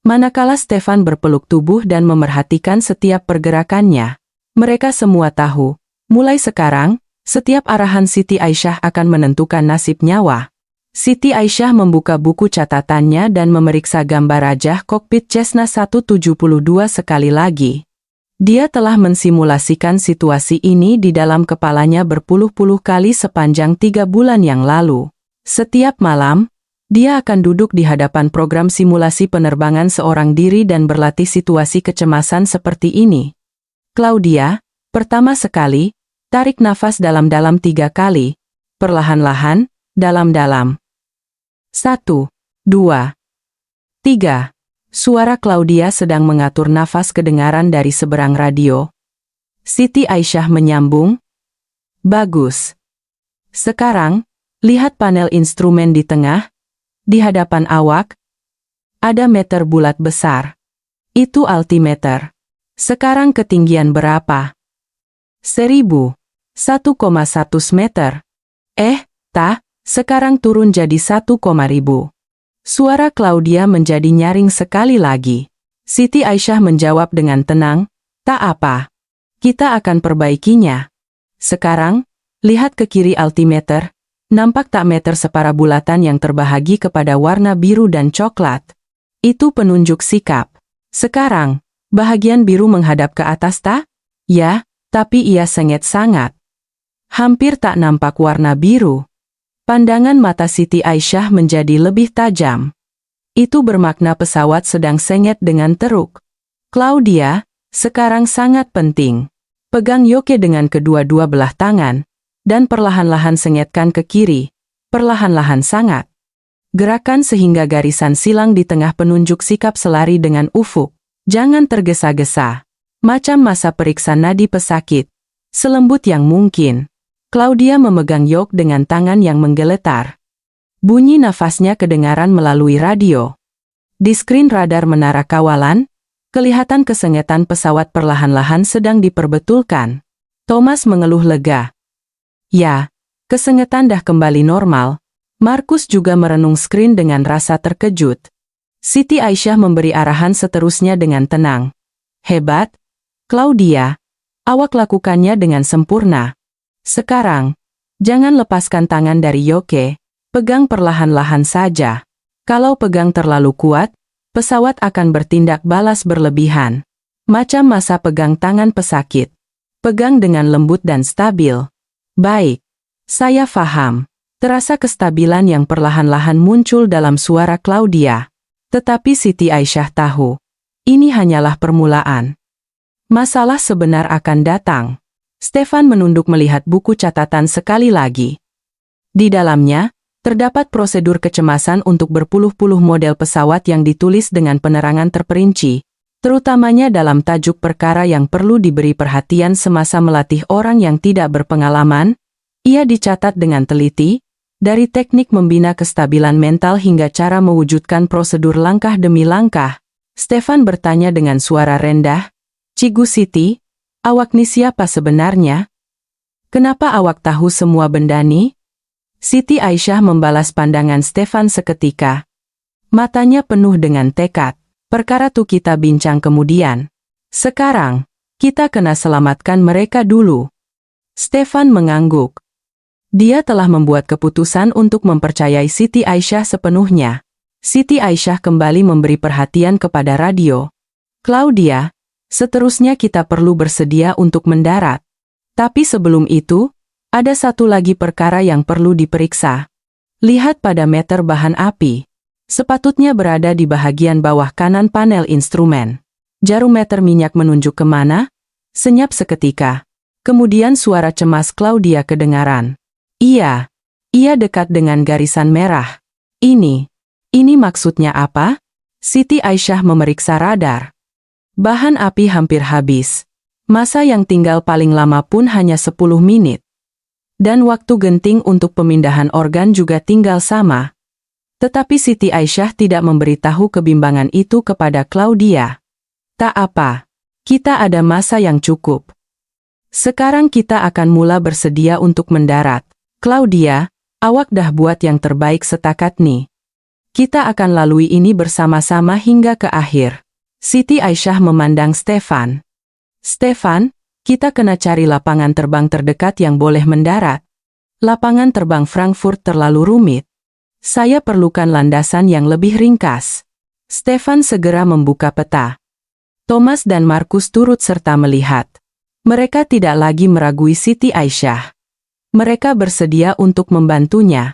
Manakala Stefan berpeluk tubuh dan memerhatikan setiap pergerakannya. Mereka semua tahu, mulai sekarang, setiap arahan Siti Aisyah akan menentukan nasib nyawa. Siti Aisyah membuka buku catatannya dan memeriksa gambar rajah kokpit Cessna 172 sekali lagi. Dia telah mensimulasikan situasi ini di dalam kepalanya berpuluh-puluh kali sepanjang 3 bulan yang lalu. Setiap malam, dia akan duduk di hadapan program simulasi penerbangan seorang diri dan berlatih situasi kecemasan seperti ini. Claudia, pertama sekali, tarik nafas dalam-dalam 3 kali. Perlahan-lahan, dalam-dalam. 1, 2, 3. Suara Claudia sedang mengatur nafas kedengaran dari seberang radio. Siti Aisyah menyambung. Bagus. Sekarang, lihat panel instrumen di tengah. Di hadapan awak, ada meter bulat besar. Itu altimeter. Sekarang ketinggian berapa? 1000. 1,1 meter. Sekarang turun jadi 1,000. Suara Claudia menjadi nyaring sekali lagi. Siti Aisyah menjawab dengan tenang, tak apa. Kita akan perbaikinya. Sekarang, lihat ke kiri altimeter. Nampak tak meter separa bulatan yang terbahagi kepada warna biru dan coklat? Itu penunjuk sikap. Sekarang, bahagian biru menghadap ke atas tak? Ya, tapi ia sengit sangat. Hampir tak nampak warna biru. Pandangan mata Siti Aisyah menjadi lebih tajam. Itu bermakna pesawat sedang sengit dengan teruk. Claudia, sekarang sangat penting. Pegang yoke dengan kedua-dua belah tangan, dan perlahan-lahan sengitkan ke kiri, perlahan-lahan sangat. Gerakan sehingga garisan silang di tengah penunjuk sikap selari dengan ufuk. Jangan tergesa-gesa. Macam masa periksa nadi pesakit. Selembut yang mungkin. Claudia memegang yoke dengan tangan yang menggeletar. Bunyi nafasnya kedengaran melalui radio. Di skrin radar menara kawalan, kelihatan kesengetan pesawat perlahan-lahan sedang diperbetulkan. Thomas mengeluh lega. Ya, kesengetan dah kembali normal. Markus juga merenung skrin dengan rasa terkejut. Siti Aisyah memberi arahan seterusnya dengan tenang. Hebat, Claudia. Awak lakukannya dengan sempurna. Sekarang, jangan lepaskan tangan dari yoke. Pegang perlahan-lahan saja. Kalau pegang terlalu kuat, pesawat akan bertindak balas berlebihan. Macam masa pegang tangan pesakit. Pegang dengan lembut dan stabil. Baik, saya faham. Terasa kestabilan yang perlahan-lahan muncul dalam suara Claudia. Tetapi Siti Aisyah tahu, ini hanyalah permulaan. Masalah sebenar akan datang. Stefan menunduk melihat buku catatan sekali lagi. Di dalamnya, terdapat prosedur kecemasan untuk berpuluh-puluh model pesawat yang ditulis dengan penerangan terperinci, terutamanya dalam tajuk perkara yang perlu diberi perhatian semasa melatih orang yang tidak berpengalaman. Ia dicatat dengan teliti, dari teknik membina kestabilan mental hingga cara mewujudkan prosedur langkah demi langkah. Stefan bertanya dengan suara rendah, "Cigu Siti, awak ni siapa sebenarnya? Kenapa awak tahu semua benda ni?" Siti Aisyah membalas pandangan Stefan seketika. Matanya penuh dengan tekad. "Perkara tu kita bincang kemudian. Sekarang, kita kena selamatkan mereka dulu." Stefan mengangguk. Dia telah membuat keputusan untuk mempercayai Siti Aisyah sepenuhnya. Siti Aisyah kembali memberi perhatian kepada radio. "Claudia, seterusnya kita perlu bersedia untuk mendarat. Tapi sebelum itu, ada satu lagi perkara yang perlu diperiksa. Lihat pada meter bahan api. Sepatutnya berada di bahagian bawah kanan panel instrumen. Jarum meter minyak menunjuk kemana?" Senyap seketika. Kemudian suara cemas Claudia kedengaran. Iya dekat dengan garisan merah. Ini maksudnya apa?" Siti Aisyah memeriksa radar. Bahan api hampir habis. Masa yang tinggal paling lama pun hanya 10 menit. Dan waktu genting untuk pemindahan organ juga tinggal sama. Tetapi Siti Aisyah tidak memberitahu kebimbangan itu kepada Claudia. "Tak apa, kita ada masa yang cukup. Sekarang kita akan mula bersedia untuk mendarat. Claudia, awak dah buat yang terbaik setakat ni. Kita akan lalui ini bersama-sama hingga ke akhir." Siti Aisyah memandang Stefan. "Stefan, kita kena cari lapangan terbang terdekat yang boleh mendarat. Lapangan terbang Frankfurt terlalu rumit. Saya perlukan landasan yang lebih ringkas." Stefan segera membuka peta. Thomas dan Markus turut serta melihat. Mereka tidak lagi meragui Siti Aisyah. Mereka bersedia untuk membantunya.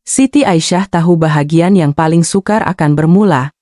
Siti Aisyah tahu bahagian yang paling sukar akan bermula.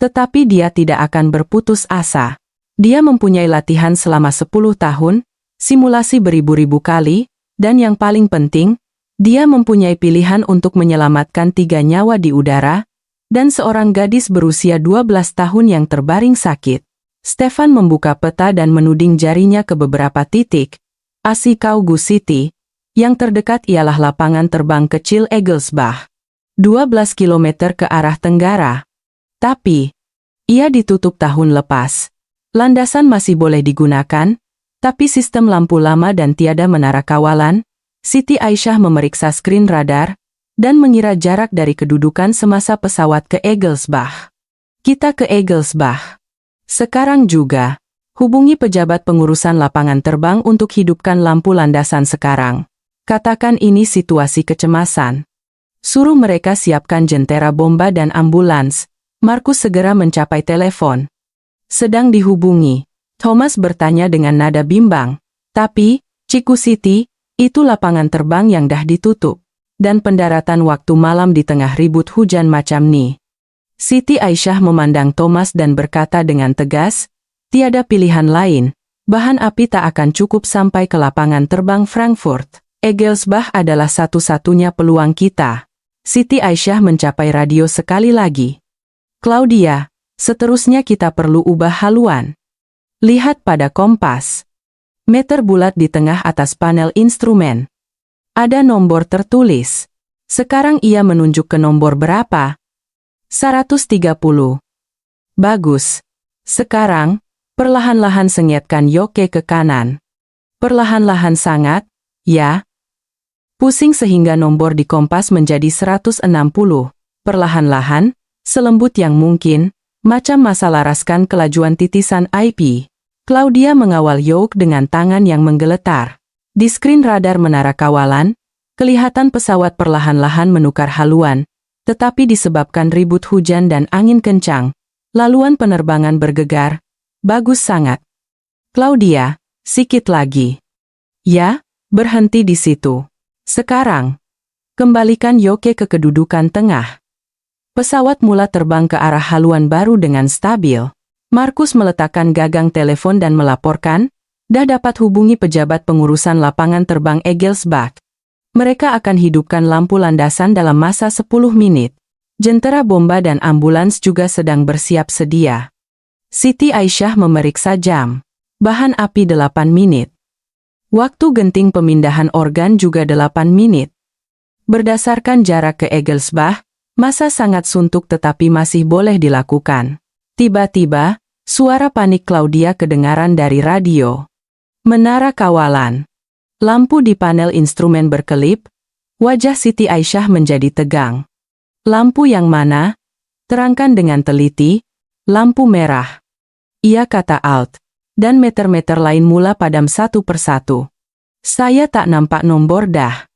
Tetapi dia tidak akan berputus asa. Dia mempunyai latihan selama 10 tahun, simulasi beribu-ribu kali, dan yang paling penting, dia mempunyai pilihan untuk menyelamatkan 3 nyawa di udara, dan seorang gadis berusia 12 tahun yang terbaring sakit. Stefan membuka peta dan menuding jarinya ke beberapa titik. Asikaugu City, yang terdekat ialah lapangan terbang kecil Egelsbach, 12 km ke arah tenggara. Tapi, ia ditutup tahun lepas. Landasan masih boleh digunakan, tapi sistem lampu lama dan tiada menara kawalan. Siti Aisyah memeriksa skrin radar, dan mengira jarak dari kedudukan semasa pesawat ke Egelsbach. Kita ke Egelsbach. Sekarang juga. Hubungi pejabat pengurusan lapangan terbang untuk hidupkan lampu landasan sekarang. Katakan ini situasi kecemasan. Suruh mereka siapkan jentera bomba dan ambulans. Markus segera mencapai telepon. Sedang dihubungi. Thomas bertanya dengan nada bimbang. Tapi, Chiku City, itu lapangan terbang yang dah ditutup. Dan pendaratan waktu malam di tengah ribut hujan macam ni. Siti Aisyah memandang Thomas dan berkata dengan tegas, tiada pilihan lain, bahan api tak akan cukup sampai ke lapangan terbang Frankfurt. Egelsbach adalah satu-satunya peluang kita. Siti Aisyah mencapai radio sekali lagi. Claudia, seterusnya kita perlu ubah haluan. Lihat pada kompas. Meter bulat di tengah atas panel instrumen. Ada nomor tertulis. Sekarang ia menunjuk ke nomor berapa? 130. Bagus. Sekarang, perlahan-lahan senyetkan yoke ke kanan. Perlahan-lahan sangat, ya. Pusing sehingga nomor di kompas menjadi 160. Perlahan-lahan, selembut yang mungkin, macam masa laraskan kelajuan titisan IP. Claudia mengawal yoke dengan tangan yang menggeletar. Di skrin radar menara kawalan, kelihatan pesawat perlahan-lahan menukar haluan, tetapi disebabkan ribut hujan dan angin kencang, laluan penerbangan bergegar. Bagus sangat. Claudia, sikit lagi. Ya, berhenti di situ. Sekarang, kembalikan yoke ke kedudukan tengah. Pesawat mula terbang ke arah haluan baru dengan stabil. Markus meletakkan gagang telepon dan melaporkan, dah dapat hubungi pejabat pengurusan lapangan terbang Egelsbach. Mereka akan hidupkan lampu landasan dalam masa 10 menit. Jentera bomba dan ambulans juga sedang bersiap sedia. Siti Aisyah memeriksa jam. Bahan api 8 menit. Waktu genting pemindahan organ juga 8 menit. Berdasarkan jarak ke Egelsbach, masa sangat suntuk tetapi masih boleh dilakukan. Tiba-tiba, suara panik Claudia kedengaran dari radio. Menara kawalan. Lampu di panel instrumen berkelip, wajah Siti Aisyah menjadi tegang. Lampu yang mana? Terangkan dengan teliti, lampu merah. Ia kata Alt, dan meter-meter lain mula padam satu persatu. Saya tak nampak nomor dah.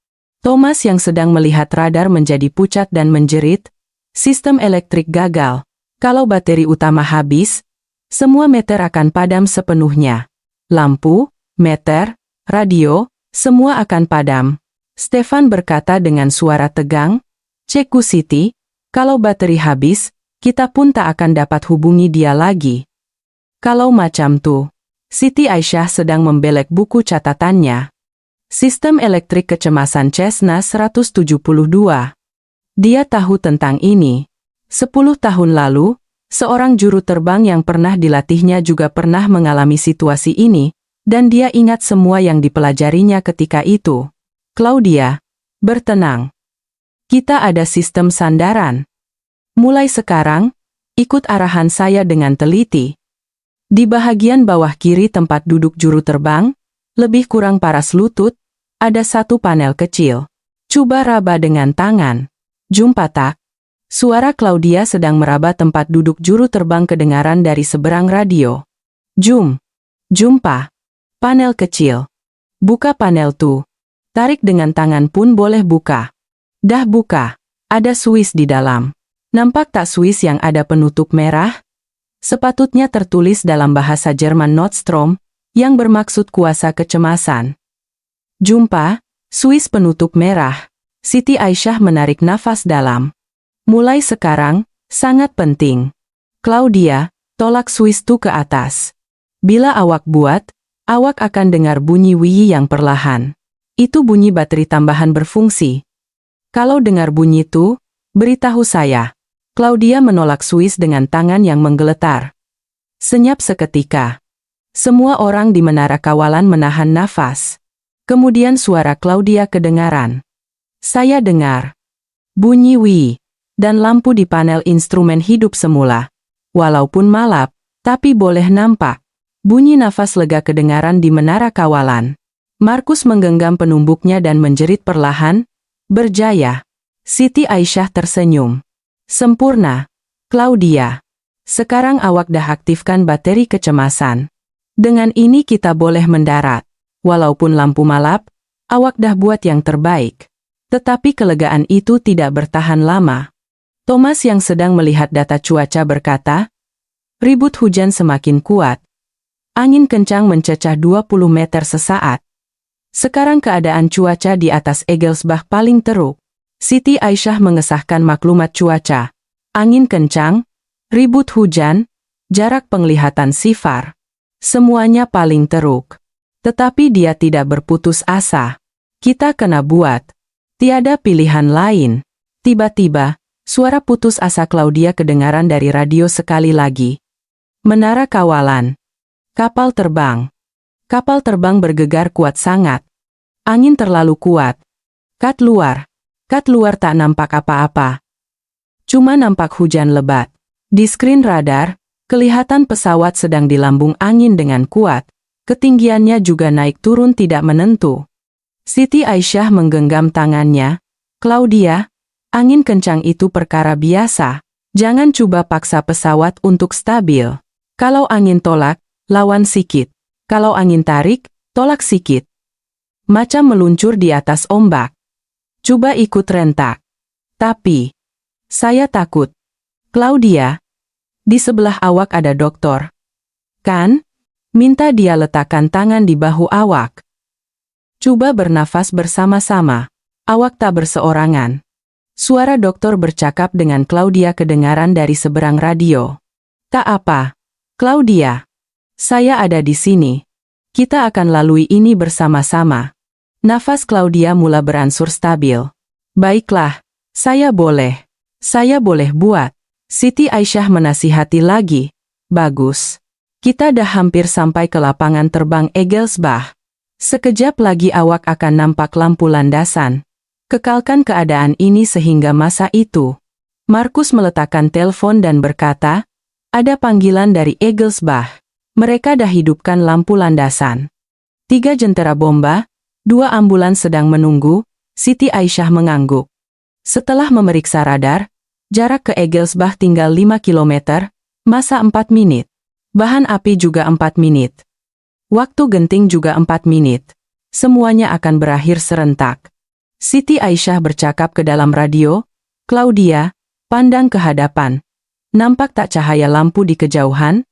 Thomas yang sedang melihat radar menjadi pucat dan menjerit, sistem elektrik gagal. Kalau bateri utama habis, semua meter akan padam sepenuhnya. Lampu, meter, radio, semua akan padam. Stefan berkata dengan suara tegang, Chiku City, kalau bateri habis, kita pun tak akan dapat hubungi dia lagi. Kalau macam tuh, Siti Aisyah sedang membelek buku catatannya. Sistem elektrik kecemasan Cessna 172. Dia tahu tentang ini. 10 tahun lalu, seorang juru terbang yang pernah dilatihnya juga pernah mengalami situasi ini, dan dia ingat semua yang dipelajarinya ketika itu. Claudia, bertenang. Kita ada sistem sandaran. Mulai sekarang, ikut arahan saya dengan teliti. Di bahagian bawah kiri tempat duduk juru terbang, lebih kurang paras lutut, ada satu panel kecil. Coba raba dengan tangan. Jumpa tak? Suara Claudia sedang meraba tempat duduk juru terbang kedengaran dari seberang radio. Jumpa. Panel kecil. Buka panel tuh. Tarik dengan tangan pun boleh buka. Dah buka. Ada Swiss di dalam. Nampak tak Swiss yang ada penutup merah? Sepatutnya tertulis dalam bahasa Jerman Nordstrom, yang bermaksud kuasa kecemasan. Jumpa, Swiss penutup merah. Siti Aisyah menarik nafas dalam. Mulai sekarang, sangat penting. Claudia, tolak Swiss tuh ke atas. Bila awak buat, awak akan dengar bunyi wiyi yang perlahan. Itu bunyi bateri tambahan berfungsi. Kalau dengar bunyi itu, beritahu saya. Claudia menolak Swiss dengan tangan yang menggeletar. Senyap seketika. Semua orang di menara kawalan menahan nafas. Kemudian suara Claudia kedengaran. Saya dengar. Bunyi wiyi. Dan lampu di panel instrumen hidup semula. Walaupun malap, tapi boleh nampak. Bunyi nafas lega kedengaran di menara kawalan. Markus menggenggam penumbuknya dan menjerit perlahan, berjaya. Siti Aisyah tersenyum. Sempurna, Claudia. Sekarang awak dah aktifkan bateri kecemasan. Dengan ini kita boleh mendarat. Walaupun lampu malap, awak dah buat yang terbaik. Tetapi kelegaan itu tidak bertahan lama. Thomas yang sedang melihat data cuaca berkata, ribut hujan semakin kuat. Angin kencang mencecah 20 meter sesaat. Sekarang keadaan cuaca di atas Egelsbach paling teruk. Siti Aisyah mengesahkan maklumat cuaca. Angin kencang, ribut hujan, jarak penglihatan sifar. Semuanya paling teruk. Tetapi dia tidak berputus asa. Kita kena buat. Tiada pilihan lain. Tiba-tiba, suara putus asa Claudia kedengaran dari radio sekali lagi. Menara kawalan. Kapal terbang. Kapal terbang bergegar kuat sangat. Angin terlalu kuat. Kat luar. Kat luar tak nampak apa-apa. Cuma nampak hujan lebat. Di skrin radar, kelihatan pesawat sedang dilambung angin dengan kuat. Ketinggiannya juga naik turun tidak menentu. Siti Aisyah menggenggam tangannya. Claudia, angin kencang itu perkara biasa. Jangan coba paksa pesawat untuk stabil. Kalau angin tolak, lawan sikit. Kalau angin tarik, tolak sikit. Macam meluncur di atas ombak. Coba ikut rentak. Tapi, saya takut. Claudia, di sebelah awak ada doktor. Kan? Minta dia letakkan tangan di bahu awak. Coba bernafas bersama-sama. Awak tak berseorangan. Suara doktor bercakap dengan Claudia kedengaran dari seberang radio. Tak apa, Claudia. Saya ada di sini. Kita akan lalui ini bersama-sama. Nafas Claudia mula beransur stabil. Baiklah, saya boleh buat. Siti Aisyah menasihati lagi. Bagus. Kita dah hampir sampai ke lapangan terbang Egelsbach. Sekejap lagi awak akan nampak lampu landasan. Kekalkan keadaan ini sehingga masa itu. Markus meletakkan telepon dan berkata, ada panggilan dari Egelsbach. Mereka dah hidupkan lampu landasan. 3 jentera bomba, 2 ambulans sedang menunggu. Siti Aisyah mengangguk. Setelah memeriksa radar, jarak ke Egelsbach tinggal 5 km, masa 4 menit. Bahan api juga 4 menit. Waktu genting juga 4 menit. Semuanya akan berakhir serentak. Siti Aisyah bercakap ke dalam radio, Claudia, pandang ke hadapan. Nampak tak cahaya lampu di kejauhan?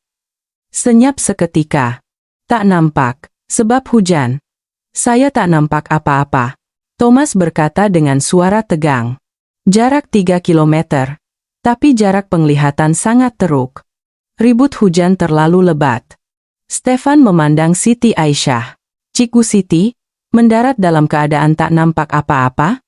Senyap seketika. Tak nampak, sebab hujan. Saya tak nampak apa-apa. Thomas berkata dengan suara tegang. Jarak 3 kilometer. Tapi jarak penglihatan sangat teruk. Ribut hujan terlalu lebat. Stefan memandang Siti Aisyah. Cikgu Siti, mendarat dalam keadaan tak nampak apa-apa?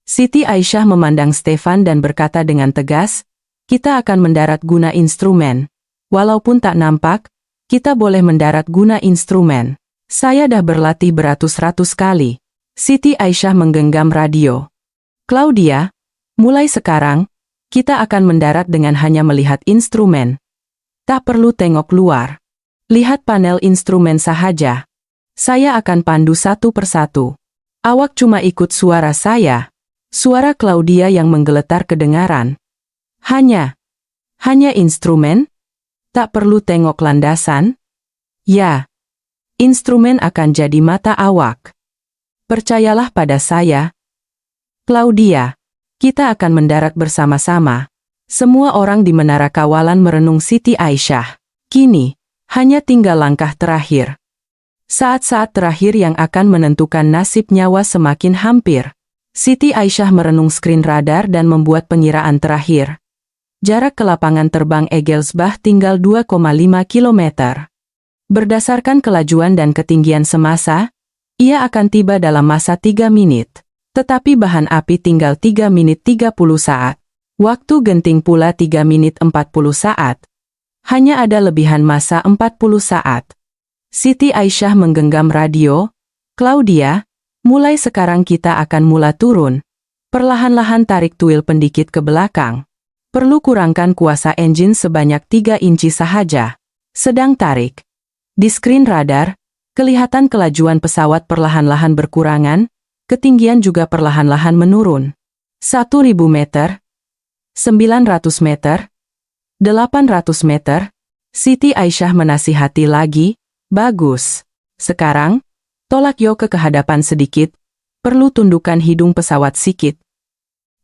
Siti Aisyah memandang Stefan dan berkata dengan tegas, kita akan mendarat guna instrumen. Walaupun tak nampak, kita boleh mendarat guna instrumen. Saya dah berlatih beratus-ratus kali. Siti Aisyah menggenggam radio. Claudia, mulai sekarang, kita akan mendarat dengan hanya melihat instrumen. Tak perlu tengok luar. Lihat panel instrumen sahaja. Saya akan pandu satu persatu. Awak cuma ikut suara saya. Suara Claudia yang menggeletar kedengaran. Hanya instrumen? Tak perlu tengok landasan? Ya. Instrumen akan jadi mata awak. Percayalah pada saya. Claudia, kita akan mendarat bersama-sama. Semua orang di menara kawalan merenung Siti Aisyah. Kini, hanya tinggal langkah terakhir. Saat-saat terakhir yang akan menentukan nasib nyawa semakin hampir. Siti Aisyah merenung skrin radar dan membuat pengiraan terakhir. Jarak ke lapangan terbang Egelsbach tinggal 2,5 km. Berdasarkan kelajuan dan ketinggian semasa, ia akan tiba dalam masa 3 menit. Tetapi bahan api tinggal 3 menit 30 saat. Waktu genting pula 3 menit 40 saat. Hanya ada lebihan masa 40 saat. Siti Aisyah menggenggam radio. Claudia, mulai sekarang kita akan mula turun. Perlahan-lahan tarik tuil pendikit ke belakang. Perlu kurangkan kuasa engine sebanyak 3 inci sahaja. Sedang tarik. Di skrin radar, kelihatan kelajuan pesawat perlahan-lahan berkurangan, ketinggian juga perlahan-lahan menurun. 1000 meter, 900 meter, 800 meter, Siti Aisyah menasihati lagi, bagus. Sekarang, tolak yo ke kehadapan sedikit, perlu tundukkan hidung pesawat sikit.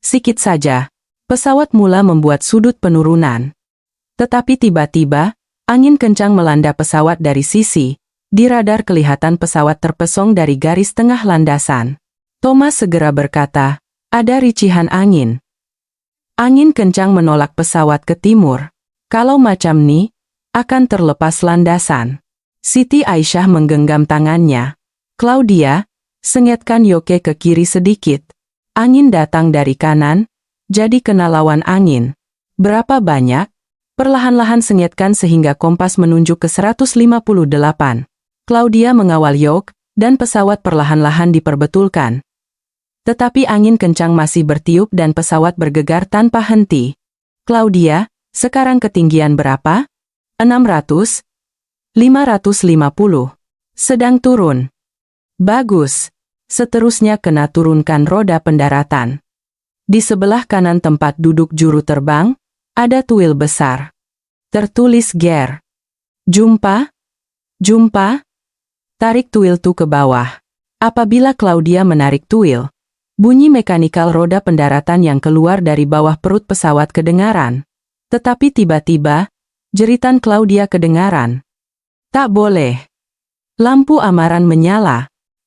Sikit saja. Pesawat mula membuat sudut penurunan. Tetapi tiba-tiba, angin kencang melanda pesawat dari sisi. Di radar kelihatan pesawat terpesong dari garis tengah landasan. Thomas segera berkata, ada ricihan angin. Angin kencang menolak pesawat ke timur. Kalau macam ni, akan terlepas landasan. Siti Aisyah menggenggam tangannya. Claudia, sengetkan Yoke ke kiri sedikit. Angin datang dari kanan, jadi kena lawan angin. Berapa banyak? Perlahan-lahan sengetkan sehingga kompas menunjuk ke 158. Claudia mengawal Yoke, dan pesawat perlahan-lahan diperbetulkan. Tetapi angin kencang masih bertiup dan pesawat bergegar tanpa henti. Claudia, sekarang ketinggian berapa? 600? 550. Sedang turun. Bagus. Seterusnya kena turunkan roda pendaratan. Di sebelah kanan tempat duduk juru terbang, ada tuil besar. Tertulis Gear. Jumpa? Jumpa? Tarik tuil tu ke bawah. Apabila Claudia menarik tuil, bunyi mekanikal roda pendaratan yang keluar dari bawah perut pesawat kedengaran. Tetapi tiba-tiba, jeritan Claudia kedengaran. Tak boleh. Lampu amaran menyala.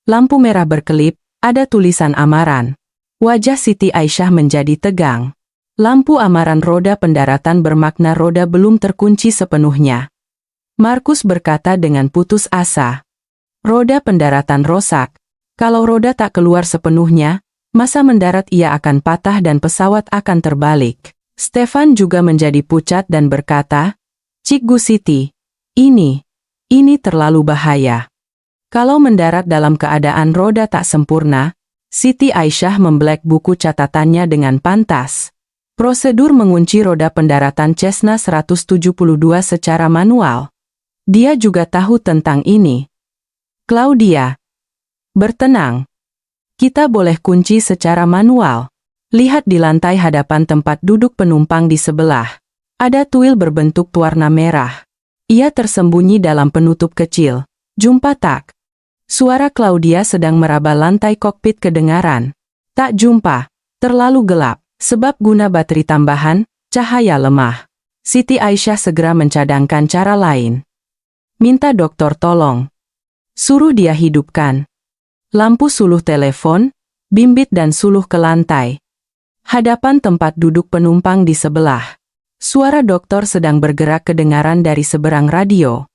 Lampu merah berkelip, ada tulisan amaran. Wajah Siti Aisyah menjadi tegang. Lampu amaran roda pendaratan bermakna roda belum terkunci sepenuhnya. Markus berkata dengan putus asa. Roda pendaratan rosak. Kalau roda tak keluar sepenuhnya, masa mendarat ia akan patah dan pesawat akan terbalik. Stefan juga menjadi pucat dan berkata, Cikgu Siti, ini terlalu bahaya. Kalau mendarat dalam keadaan roda tak sempurna, Siti Aisyah membelek buku catatannya dengan pantas. Prosedur mengunci roda pendaratan Cessna 172 secara manual. Dia juga tahu tentang ini. Claudia, bertenang. Kita boleh kunci secara manual. Lihat di lantai hadapan tempat duduk penumpang di sebelah. Ada tuil berbentuk warna merah. Ia tersembunyi dalam penutup kecil. Jumpa tak? Suara Claudia sedang meraba lantai kokpit kedengaran. Tak jumpa. Terlalu gelap. Sebab guna bateri tambahan, cahaya lemah. Siti Aisyah segera mencadangkan cara lain. Minta dokter tolong. Suruh dia hidupkan. Lampu suluh telepon, bimbit dan suluh ke lantai. Hadapan tempat duduk penumpang di sebelah. Suara dokter sedang bergerak kedengaran dari seberang radio.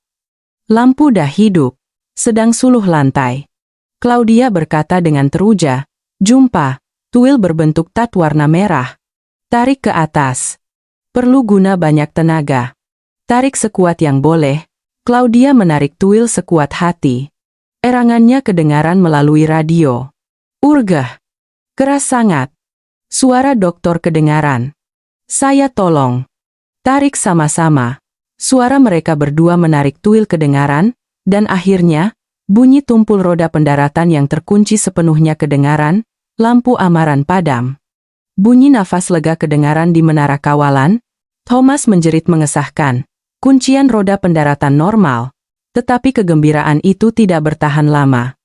Lampu dah hidup. Sedang suluh lantai. Claudia berkata dengan teruja, jumpa, tuil berbentuk tat warna merah. Tarik ke atas. Perlu guna banyak tenaga. Tarik sekuat yang boleh. Claudia menarik tuil sekuat hati. Erangannya kedengaran melalui radio. Urgah. Keras sangat. Suara dokter kedengaran. Saya tolong. Tarik sama-sama. Suara mereka berdua menarik tuil kedengaran, dan akhirnya, bunyi tumpul roda pendaratan yang terkunci sepenuhnya kedengaran, lampu amaran padam. Bunyi nafas lega kedengaran di menara kawalan. Thomas menjerit mengesahkan. Kuncian roda pendaratan normal. Tetapi kegembiraan itu tidak bertahan lama.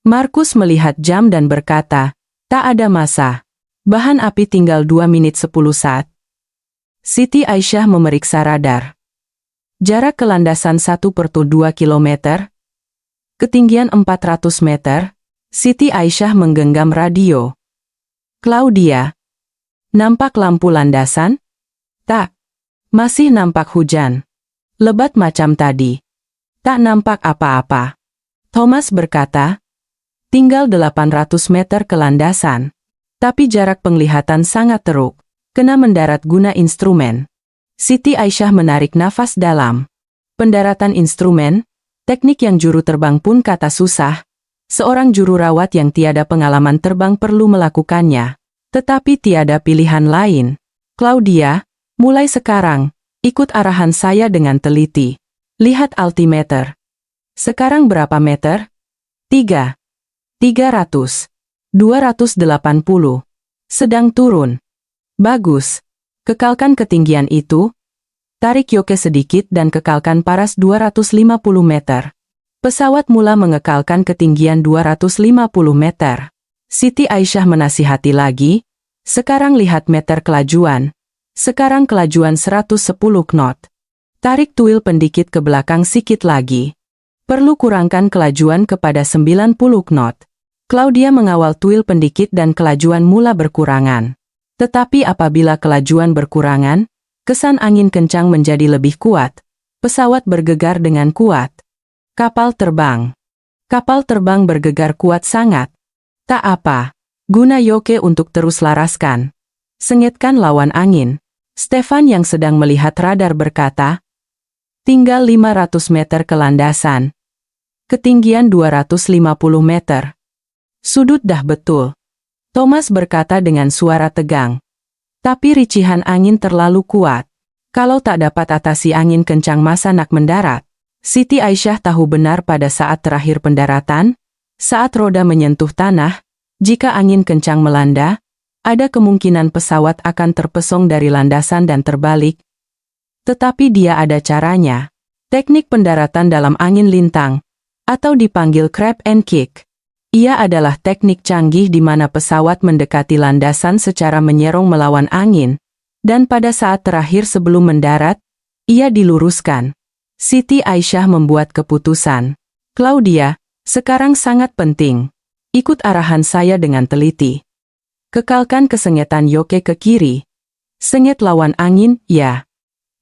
Markus melihat jam dan berkata, tak ada masa. Bahan api tinggal 2 menit 10 saat. Siti Aisyah memeriksa radar. Jarak ke landasan 1/2 kilometer. Ketinggian 400 meter. Siti Aisyah menggenggam radio. Claudia. Nampak lampu landasan? Tak. Masih nampak hujan. Lebat macam tadi. Tak nampak apa-apa. Thomas berkata, tinggal 800 meter ke landasan. Tapi jarak penglihatan sangat teruk. Kena mendarat guna instrumen. Siti Aisyah menarik nafas dalam. Pendaratan instrumen, teknik yang juru terbang pun kata susah. Seorang juru rawat yang tiada pengalaman terbang perlu melakukannya. Tetapi tiada pilihan lain. Claudia, mulai sekarang, ikut arahan saya dengan teliti. Lihat altimeter. Sekarang berapa meter? 3. 300. 280. Sedang turun. Bagus. Kekalkan ketinggian itu. Tarik yoke sedikit dan kekalkan paras 250 meter. Pesawat mula mengekalkan ketinggian 250 meter. Siti Aisyah menasihati lagi. Sekarang lihat meter kelajuan. Sekarang kelajuan 110 knot. Tarik tuil pendikit ke belakang sikit lagi. Perlu kurangkan kelajuan kepada 90 knot. Claudia mengawal tuil pendikit dan kelajuan mula berkurangan. Tetapi apabila kelajuan berkurangan, kesan angin kencang menjadi lebih kuat. Pesawat bergegar dengan kuat. Kapal terbang. Kapal terbang bergegar kuat sangat. Tak apa. Guna Yoke untuk terus laraskan. Sengitkan lawan angin. Stefan yang sedang melihat radar berkata, tinggal 500 meter ke landasan. Ketinggian 250 meter. Sudut dah betul. Thomas berkata dengan suara tegang. Tapi ricihan angin terlalu kuat. Kalau tak dapat atasi angin kencang masa nak mendarat. Siti Aisyah tahu benar pada saat terakhir pendaratan, saat roda menyentuh tanah, jika angin kencang melanda, ada kemungkinan pesawat akan terpesong dari landasan dan terbalik. Tetapi dia ada caranya. Teknik pendaratan dalam angin lintang, atau dipanggil crab and kick. Ia adalah teknik canggih di mana pesawat mendekati landasan secara menyerong melawan angin, dan pada saat terakhir sebelum mendarat, ia diluruskan. Siti Aisyah membuat keputusan. Claudia, sekarang sangat penting. Ikut arahan saya dengan teliti. Kekalkan kesengetan Yoke ke kiri. Sengit lawan angin, ya.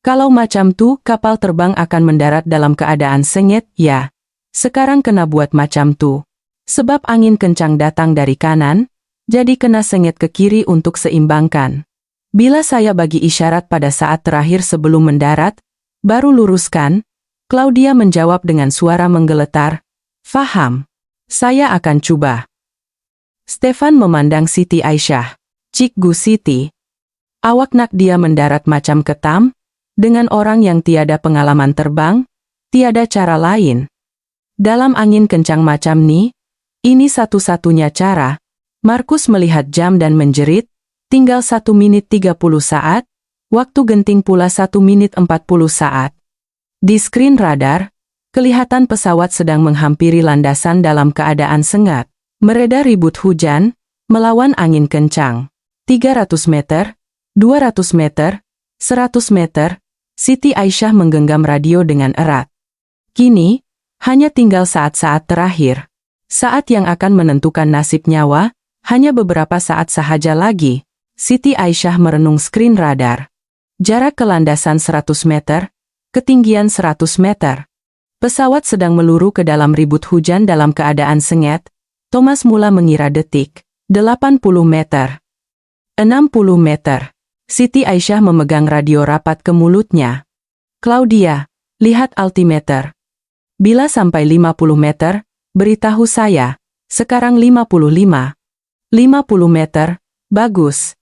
Kalau macam tuh, kapal terbang akan mendarat dalam keadaan sengit, ya. Sekarang kena buat macam tuh. Sebab angin kencang datang dari kanan, jadi kena sengit ke kiri untuk seimbangkan. Bila saya bagi isyarat pada saat terakhir sebelum mendarat, baru luruskan, Claudia menjawab dengan suara menggeletar, faham. Saya akan coba. Stefan memandang Siti Aisyah. Cikgu Siti. Awak nak dia mendarat macam ketam? Dengan orang yang tiada pengalaman terbang? Tiada cara lain. Dalam angin kencang macam ni, ini satu-satunya cara. Markus melihat jam dan menjerit, tinggal 1 menit 30 saat, waktu genting pula 1 menit 40 saat. Di skrin radar, kelihatan pesawat sedang menghampiri landasan dalam keadaan sengat. Mereda ribut hujan, melawan angin kencang. 300 meter, 200 meter, 100 meter, Siti Aisyah menggenggam radio dengan erat. Kini, hanya tinggal saat-saat terakhir. Saat yang akan menentukan nasib nyawa, hanya beberapa saat sahaja lagi. Siti Aisyah merenung skrin radar. Jarak ke landasan 100 meter, ketinggian 100 meter. Pesawat sedang meluru ke dalam ribut hujan dalam keadaan sengit. Thomas mula mengira detik. 80 meter. 60 meter. Siti Aisyah memegang radio rapat ke mulutnya. Claudia, lihat altimeter. Bila sampai 50 meter, beritahu saya. Sekarang 55. 50 meter, bagus.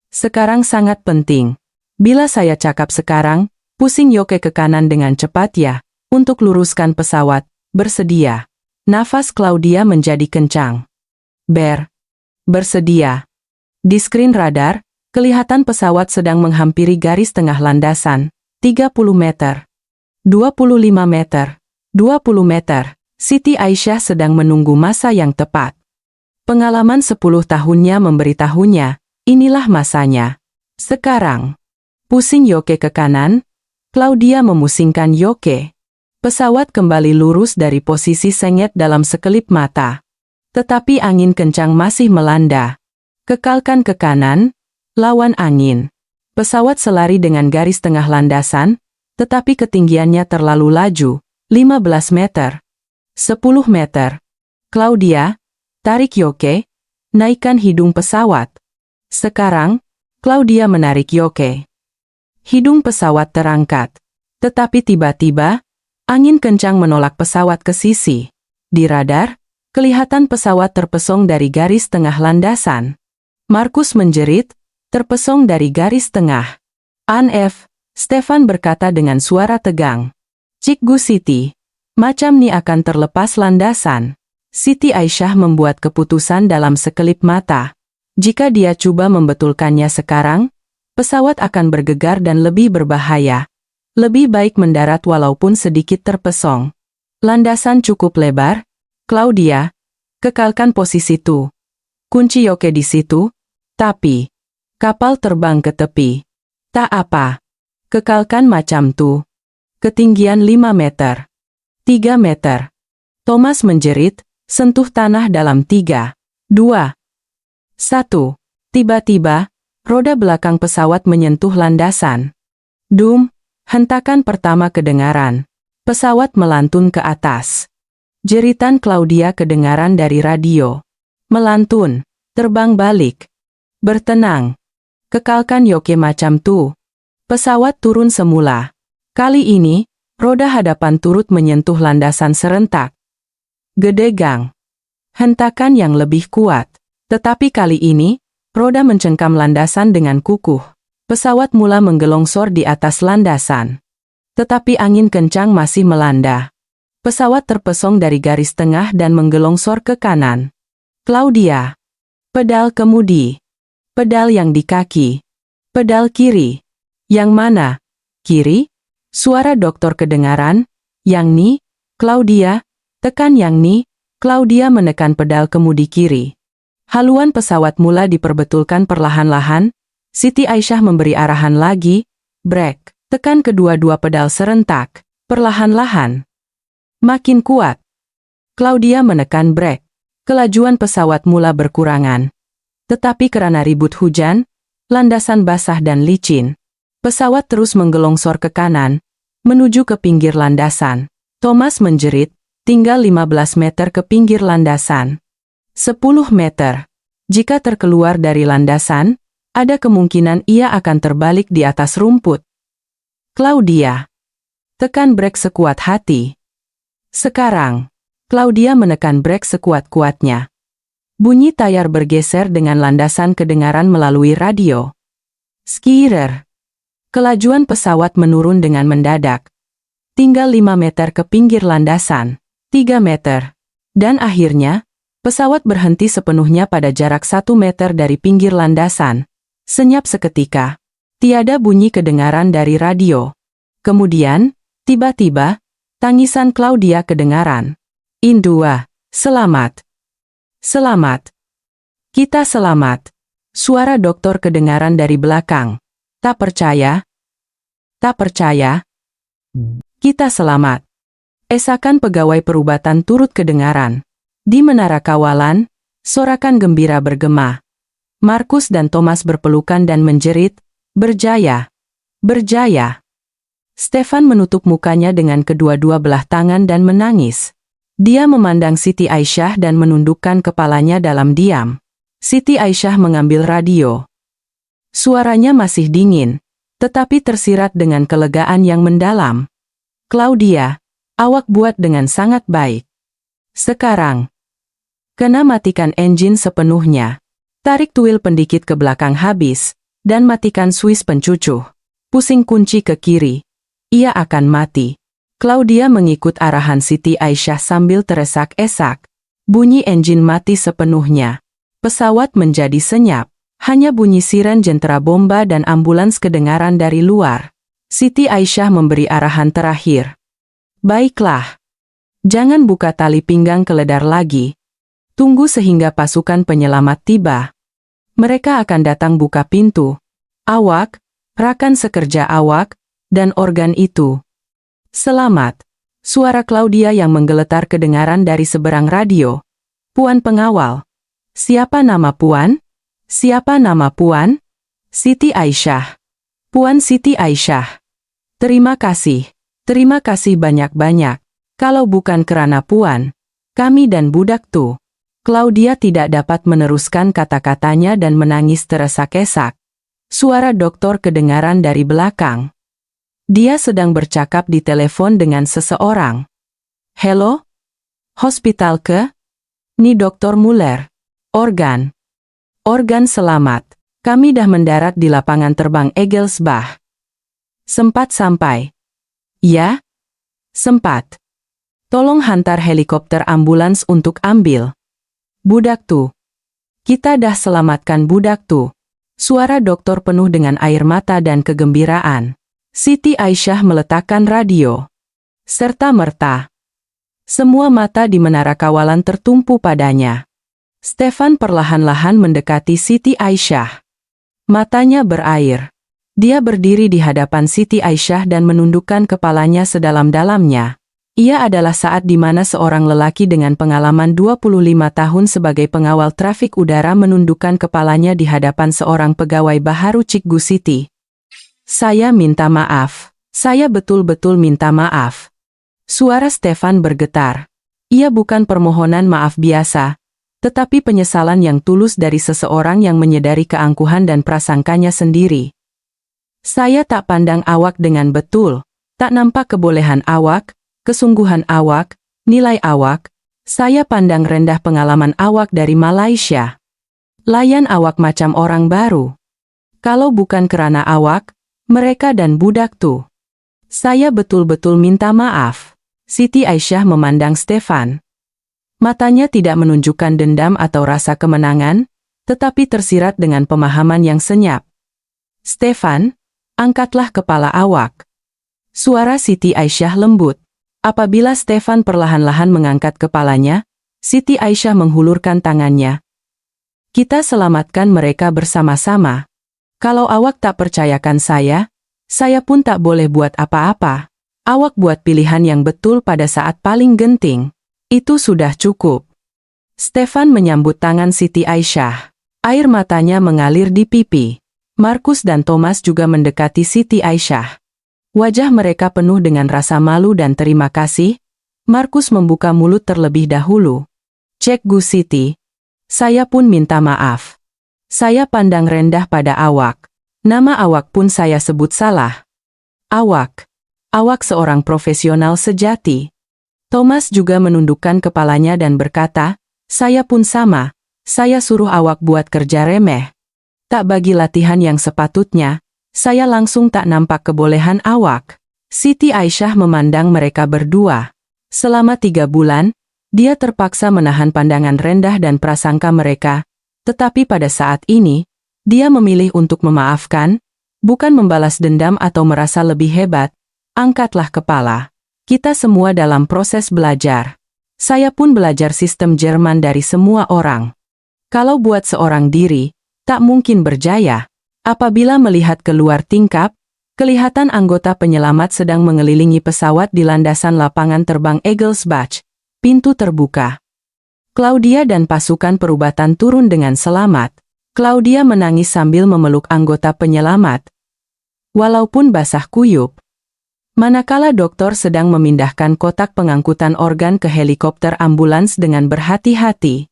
Sekarang sangat penting. Bila saya cakap sekarang, pusing Yoke ke kanan dengan cepat ya. Untuk luruskan pesawat, bersedia. Nafas Claudia menjadi kencang. Bersedia. Di skrin radar, kelihatan pesawat sedang menghampiri garis tengah landasan, 30 meter. 25 meter. 20 meter. Siti Aisyah sedang menunggu masa yang tepat. Pengalaman 10 tahunnya memberitahunya, inilah masanya. Sekarang. Pusing Yoke ke kanan, Claudia memusingkan Yoke. Pesawat kembali lurus dari posisi sengit dalam sekelip mata. Tetapi angin kencang masih melanda. Kekalkan ke kanan, lawan angin. Pesawat selari dengan garis tengah landasan, tetapi ketinggiannya terlalu laju, 15 meter. 10 meter. Claudia, tarik Yoke, naikkan hidung pesawat. Sekarang, Claudia menarik Yoke. Hidung pesawat terangkat. Tetapi tiba-tiba, angin kencang menolak pesawat ke sisi. Di radar, kelihatan pesawat terpesong dari garis tengah landasan. Markus menjerit, terpesong dari garis tengah. Anef, Stefan berkata dengan suara tegang. Cikgu Siti, macam ni akan terlepas landasan. Siti Aisyah membuat keputusan dalam sekelip mata. Jika dia coba membetulkannya sekarang, pesawat akan bergegar dan lebih berbahaya. Lebih baik mendarat walaupun sedikit terpesong. Landasan cukup lebar. Claudia, kekalkan posisi tu. Kunci Yoke di situ. Tapi, Kapal terbang ke tepi. Tak apa. Kekalkan macam tu. Ketinggian 5 meter. 3 meter. Thomas menjerit, sentuh tanah dalam 3, 2, 1. Tiba-tiba, roda belakang pesawat menyentuh landasan. Dum, hentakan pertama kedengaran. Pesawat melantun ke atas. Jeritan Claudia kedengaran dari radio. Melantun, terbang balik. Bertenang. Kekalkan yoke macam tu. Pesawat turun semula. Kali ini, roda hadapan turut menyentuh landasan serentak. Gedegang. Hentakan yang lebih kuat. Tetapi kali ini, roda mencengkam landasan dengan kukuh. Pesawat mula menggelongsor di atas landasan. Tetapi angin kencang masih melanda. Pesawat terpesong dari garis tengah dan menggelongsor ke kanan. Claudia. Pedal kemudi. Pedal yang di kaki. Pedal kiri. Yang mana? Kiri? Suara doktor kedengaran. Yang ni, Claudia. Tekan yang ni. Claudia menekan pedal kemudi kiri. Haluan pesawat mula diperbetulkan perlahan-lahan. Siti Aisyah memberi arahan lagi. Brake. Tekan kedua-dua pedal serentak. Perlahan-lahan. Makin kuat. Claudia menekan brake. Kelajuan pesawat mula berkurangan. Tetapi karena ribut hujan, landasan basah dan licin, pesawat terus menggelongsor ke kanan, menuju ke pinggir landasan. Thomas menjerit, tinggal 15 meter ke pinggir landasan. 10 meter. Jika terkeluar dari landasan, ada kemungkinan ia akan terbalik di atas rumput. Claudia. Tekan brake sekuat hati. Sekarang. Claudia menekan brake sekuat-kuatnya. Bunyi tayar bergeser dengan landasan kedengaran melalui radio. Skirer. Kelajuan pesawat menurun dengan mendadak. Tinggal 5 meter ke pinggir landasan. 3 meter. Dan akhirnya, pesawat berhenti sepenuhnya pada jarak 1 meter dari pinggir landasan. Senyap seketika. Tiada bunyi kedengaran dari radio. Kemudian, tiba-tiba, tangisan Claudia kedengaran. Indua, selamat. Selamat. Kita selamat. Suara doktor kedengaran dari belakang. Tak percaya? Tak percaya? Kita selamat. Esakan pegawai perubatan turut kedengaran. Di menara kawalan, sorakan gembira bergema. Markus dan Thomas berpelukan dan menjerit, berjaya. Berjaya. Stefan menutup mukanya dengan kedua-dua belah tangan dan menangis. Dia memandang Siti Aisyah dan menundukkan kepalanya dalam diam. Siti Aisyah mengambil radio. Suaranya masih dingin, tetapi tersirat dengan kelegaan yang mendalam. Claudia, awak buat dengan sangat baik. Sekarang, kena matikan engine sepenuhnya. Tarik tuil pendikit ke belakang habis, dan matikan Swiss pencucuh. Pusing kunci ke kiri. Ia akan mati. Claudia mengikut arahan Siti Aisyah sambil teresak-esak. Bunyi engine mati sepenuhnya. Pesawat menjadi senyap. Hanya bunyi siren jentera bomba dan ambulans kedengaran dari luar. Siti Aisyah memberi arahan terakhir. Baiklah. Jangan buka tali pinggang keledar lagi. Tunggu sehingga pasukan penyelamat tiba. Mereka akan datang buka pintu. Awak, rakan sekerja awak, dan organ itu. Selamat. Suara Claudia yang menggeletar kedengaran dari seberang radio. Puan pengawal. Siapa nama Puan? Siapa nama Puan? Siti Aisyah. Puan Siti Aisyah. Terima kasih. Terima kasih banyak-banyak. Kalau bukan kerana Puan, kami dan budak tu. Claudia tidak dapat meneruskan kata-katanya dan menangis teresak-esak. Suara doktor kedengaran dari belakang. Dia sedang bercakap di telepon dengan seseorang. Halo? Hospital ke? Ni Dr. Muller. Organ. Organ selamat. Kami dah mendarat di lapangan terbang Egelsbach. Sempat sampai. Ya? Sempat. Tolong hantar helikopter ambulans untuk ambil budak tu. Kita dah selamatkan budak tu. Suara doktor penuh dengan air mata dan kegembiraan. Siti Aisyah meletakkan radio. Serta-merta. Semua mata di menara kawalan tertumpu padanya. Stefan perlahan-lahan mendekati Siti Aisyah. Matanya berair. Dia berdiri di hadapan Siti Aisyah dan menundukkan kepalanya sedalam-dalamnya. Ia adalah saat di mana seorang lelaki dengan pengalaman 25 tahun sebagai pengawal trafik udara menundukkan kepalanya di hadapan seorang pegawai baharu Cikgu Siti. Saya minta maaf. Saya betul-betul minta maaf. Suara Stefan bergetar. Ia bukan permohonan maaf biasa, tetapi penyesalan yang tulus dari seseorang yang menyadari keangkuhan dan prasangkanya sendiri. Saya tak pandang awak dengan betul, tak nampak kebolehan awak, kesungguhan awak, nilai awak. Saya pandang rendah pengalaman awak dari Malaysia. Layan awak macam orang baru. Kalau bukan kerana awak, mereka dan budak tuh. Saya betul-betul minta maaf. Siti Aisyah memandang Stefan. Matanya tidak menunjukkan dendam atau rasa kemenangan, tetapi tersirat dengan pemahaman yang senyap. Stefan, angkatlah kepala awak. Suara Siti Aisyah lembut. Apabila Stefan perlahan-lahan mengangkat kepalanya, Siti Aisyah menghulurkan tangannya. Kita selamatkan mereka bersama-sama. Kalau awak tak percayakan saya pun tak boleh buat apa-apa. Awak buat pilihan yang betul pada saat paling genting. Itu sudah cukup. Stefan menyambut tangan Siti Aisyah. Air matanya mengalir di pipi. Markus dan Thomas juga mendekati Siti Aisyah. Wajah mereka penuh dengan rasa malu dan terima kasih. Markus membuka mulut terlebih dahulu. Cikgu Siti, saya pun minta maaf. Saya pandang rendah pada awak. Nama awak pun saya sebut salah. Awak seorang profesional sejati. Thomas juga menundukkan kepalanya dan berkata, saya pun sama. Saya suruh awak buat kerja remeh. Tak bagi latihan yang sepatutnya. Saya langsung tak nampak kebolehan awak. Siti Aisyah memandang mereka berdua. Selama 3 bulan, dia terpaksa menahan pandangan rendah dan prasangka mereka. Tetapi pada saat ini, dia memilih untuk memaafkan, bukan membalas dendam atau merasa lebih hebat. Angkatlah kepala. Kita semua dalam proses belajar. Saya pun belajar sistem Jerman dari semua orang. Kalau buat seorang diri, tak mungkin berjaya. Apabila melihat keluar tingkap, kelihatan anggota penyelamat sedang mengelilingi pesawat di landasan lapangan terbang Egelsbach. Pintu terbuka. Claudia dan pasukan perubatan turun dengan selamat. Claudia menangis sambil memeluk anggota penyelamat. Walaupun basah kuyup. Manakala dokter sedang memindahkan kotak pengangkutan organ ke helikopter ambulans dengan berhati-hati.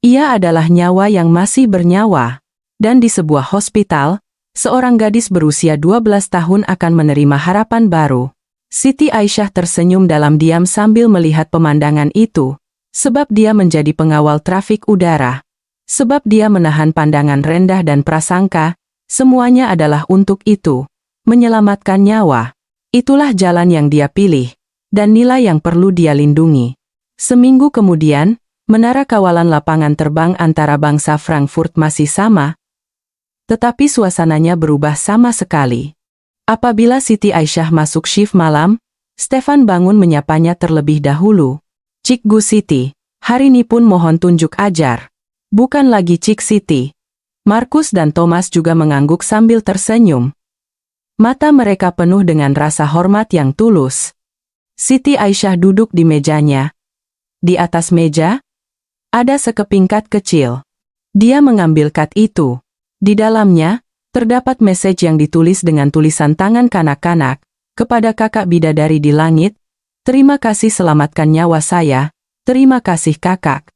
Ia adalah nyawa yang masih bernyawa. Dan di sebuah hospital, seorang gadis berusia 12 tahun akan menerima harapan baru. Siti Aisyah tersenyum dalam diam sambil melihat pemandangan itu. Sebab dia menjadi pengawal trafik udara. Sebab dia menahan pandangan rendah dan prasangka, semuanya adalah untuk itu. Menyelamatkan nyawa. Itulah jalan yang dia pilih, dan nilai yang perlu dia lindungi. Seminggu kemudian, menara kawalan lapangan terbang antara bangsa Frankfurt masih sama, tetapi suasananya berubah sama sekali. Apabila Siti Aisyah masuk shift malam, Stefan bangun menyapanya terlebih dahulu. Cikgu Siti, hari ini pun mohon tunjuk ajar. Bukan lagi Cik Siti. Markus dan Thomas juga mengangguk sambil tersenyum. Mata mereka penuh dengan rasa hormat yang tulus. Siti Aisyah duduk di mejanya. Di atas meja, ada sekeping kad kecil. Dia mengambil kad itu. Di dalamnya, terdapat message yang ditulis dengan tulisan tangan kanak-kanak, kepada kakak bidadari di langit, terima kasih selamatkan nyawa saya, terima kasih kakak.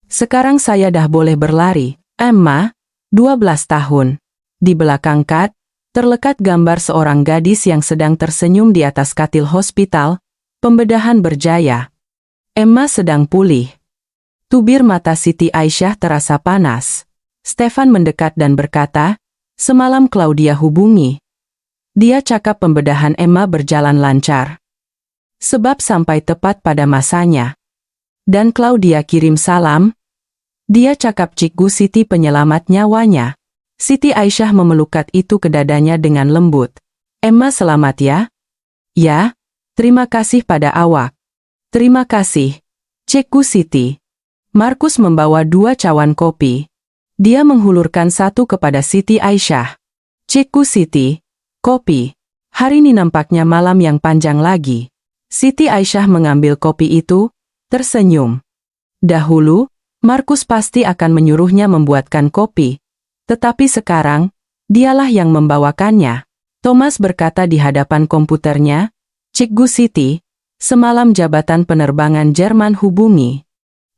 Sekarang saya dah boleh berlari, Emma, 12 tahun. Di belakang kad, terlekat gambar seorang gadis yang sedang tersenyum di atas katil hospital, pembedahan berjaya. Emma sedang pulih. Tubir mata Siti Aisyah terasa panas. Stefan mendekat dan berkata, semalam Claudia hubungi. Dia cakap pembedahan Emma berjalan lancar. Sebab sampai tepat pada masanya. Dan Claudia kirim salam. Dia cakap Cikgu Siti penyelamat nyawanya. Siti Aisyah memeluk kad itu ke dadanya dengan lembut. Emma selamat ya? Ya, terima kasih pada awak. Terima kasih, Cikgu Siti. Markus membawa 2 cawan kopi. Dia menghulurkan satu kepada Siti Aisyah. "Cikgu Siti, kopi. Hari ini nampaknya malam yang panjang lagi." Siti Aisyah mengambil kopi itu, tersenyum. Dahulu, Markus pasti akan menyuruhnya membuatkan kopi. Tetapi sekarang, dialah yang membawakannya. Thomas berkata di hadapan komputernya, "Cikgu Siti, semalam jabatan penerbangan Jerman hubungi.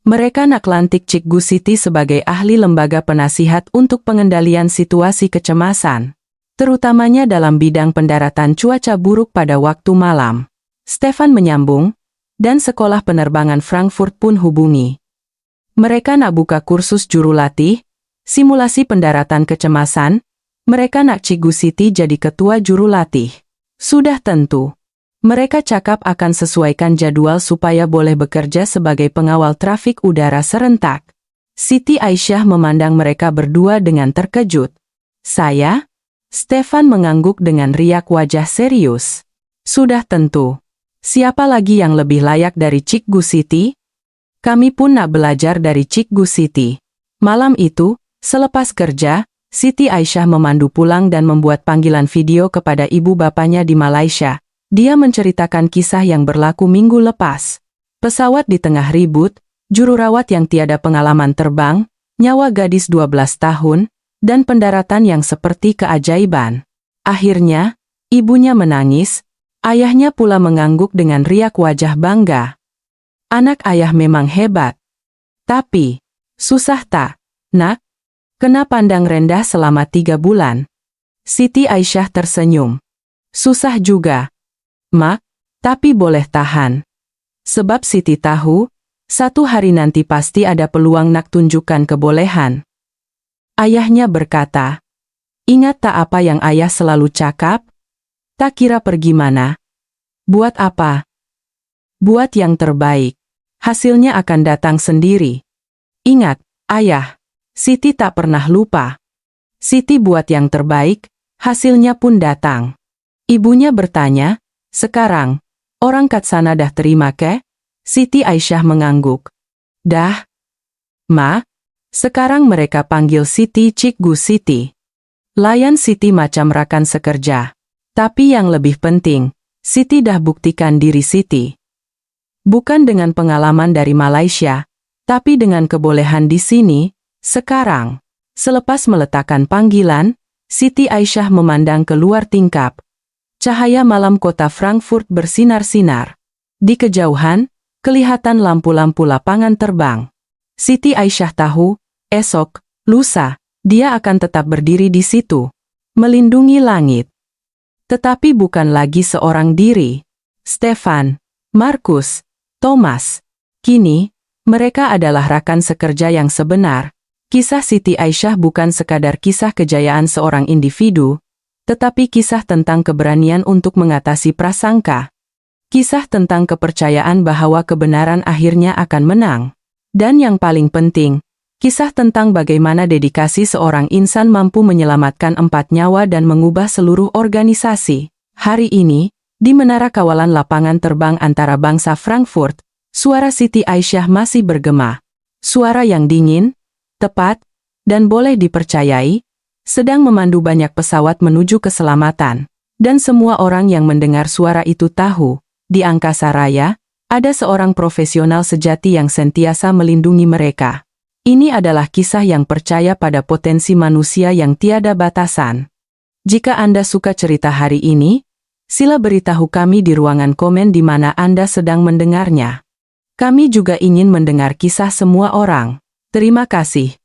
Mereka nak lantik Cikgu Siti sebagai ahli lembaga penasihat untuk pengendalian situasi kecemasan, terutamanya dalam bidang pendaratan cuaca buruk pada waktu malam." Stefan menyambung, "Dan sekolah penerbangan Frankfurt pun hubungi. Mereka nak buka kursus jurulatih, simulasi pendaratan kecemasan. Mereka nak Cikgu Siti jadi ketua jurulatih. Sudah tentu. Mereka cakap akan sesuaikan jadwal supaya boleh bekerja sebagai pengawal trafik udara serentak." Siti Aisyah memandang mereka berdua dengan terkejut. "Saya?" Stefan mengangguk dengan riak wajah serius. "Sudah tentu. Siapa lagi yang lebih layak dari Cikgu Siti? Kami pun nak belajar dari Cikgu Siti." Malam itu, selepas kerja, Siti Aisyah memandu pulang dan membuat panggilan video kepada ibu bapanya di Malaysia. Dia menceritakan kisah yang berlaku minggu lepas. Pesawat di tengah ribut, jururawat yang tiada pengalaman terbang, nyawa gadis 12 tahun, dan pendaratan yang seperti keajaiban. Akhirnya, ibunya menangis, ayahnya pula mengangguk dengan riak wajah bangga. "Anak ayah memang hebat. Tapi, susah tak, nak? Kena pandang rendah selama 3 bulan. Siti Aisyah tersenyum. "Susah juga, Mak, tapi boleh tahan. Sebab Siti tahu, satu hari nanti pasti ada peluang nak tunjukkan kebolehan." Ayahnya berkata, "Ingat tak apa yang ayah selalu cakap? Tak kira pergi mana. Buat apa? Buat yang terbaik. Hasilnya akan datang sendiri. Ingat, ayah." Siti tak pernah lupa. Siti buat yang terbaik, hasilnya pun datang. Ibunya bertanya, "Sekarang, orang kat sana dah terima ke?" Siti Aisyah mengangguk. "Dah, Ma. Sekarang mereka panggil Siti Cikgu Siti. Layan Siti macam rakan sekerja. Tapi yang lebih penting, Siti dah buktikan diri Siti. Bukan dengan pengalaman dari Malaysia, tapi dengan kebolehan di sini, sekarang." Selepas meletakkan panggilan, Siti Aisyah memandang keluar tingkap. Cahaya malam kota Frankfurt bersinar-sinar. Di kejauhan, kelihatan lampu-lampu lapangan terbang. Siti Aisyah tahu, esok, lusa, dia akan tetap berdiri di situ, melindungi langit. Tetapi bukan lagi seorang diri. Stefan, Markus, Thomas. Kini, mereka adalah rakan sekerja yang sebenar. Kisah Siti Aisyah bukan sekadar kisah kejayaan seorang individu, tetapi kisah tentang keberanian untuk mengatasi prasangka. Kisah tentang kepercayaan bahwa kebenaran akhirnya akan menang. Dan yang paling penting, kisah tentang bagaimana dedikasi seorang insan mampu menyelamatkan 4 nyawa dan mengubah seluruh organisasi. Hari ini, di Menara Kawalan Lapangan Terbang Antarabangsa Frankfurt, suara Siti Aisyah masih bergema. Suara yang dingin, tepat, dan boleh dipercayai, sedang memandu banyak pesawat menuju keselamatan. Dan semua orang yang mendengar suara itu tahu, di angkasa raya, ada seorang profesional sejati yang sentiasa melindungi mereka. Ini adalah kisah yang percaya pada potensi manusia yang tiada batasan. Jika Anda suka cerita hari ini, sila beritahu kami di ruangan komen di mana Anda sedang mendengarnya. Kami juga ingin mendengar kisah semua orang. Terima kasih.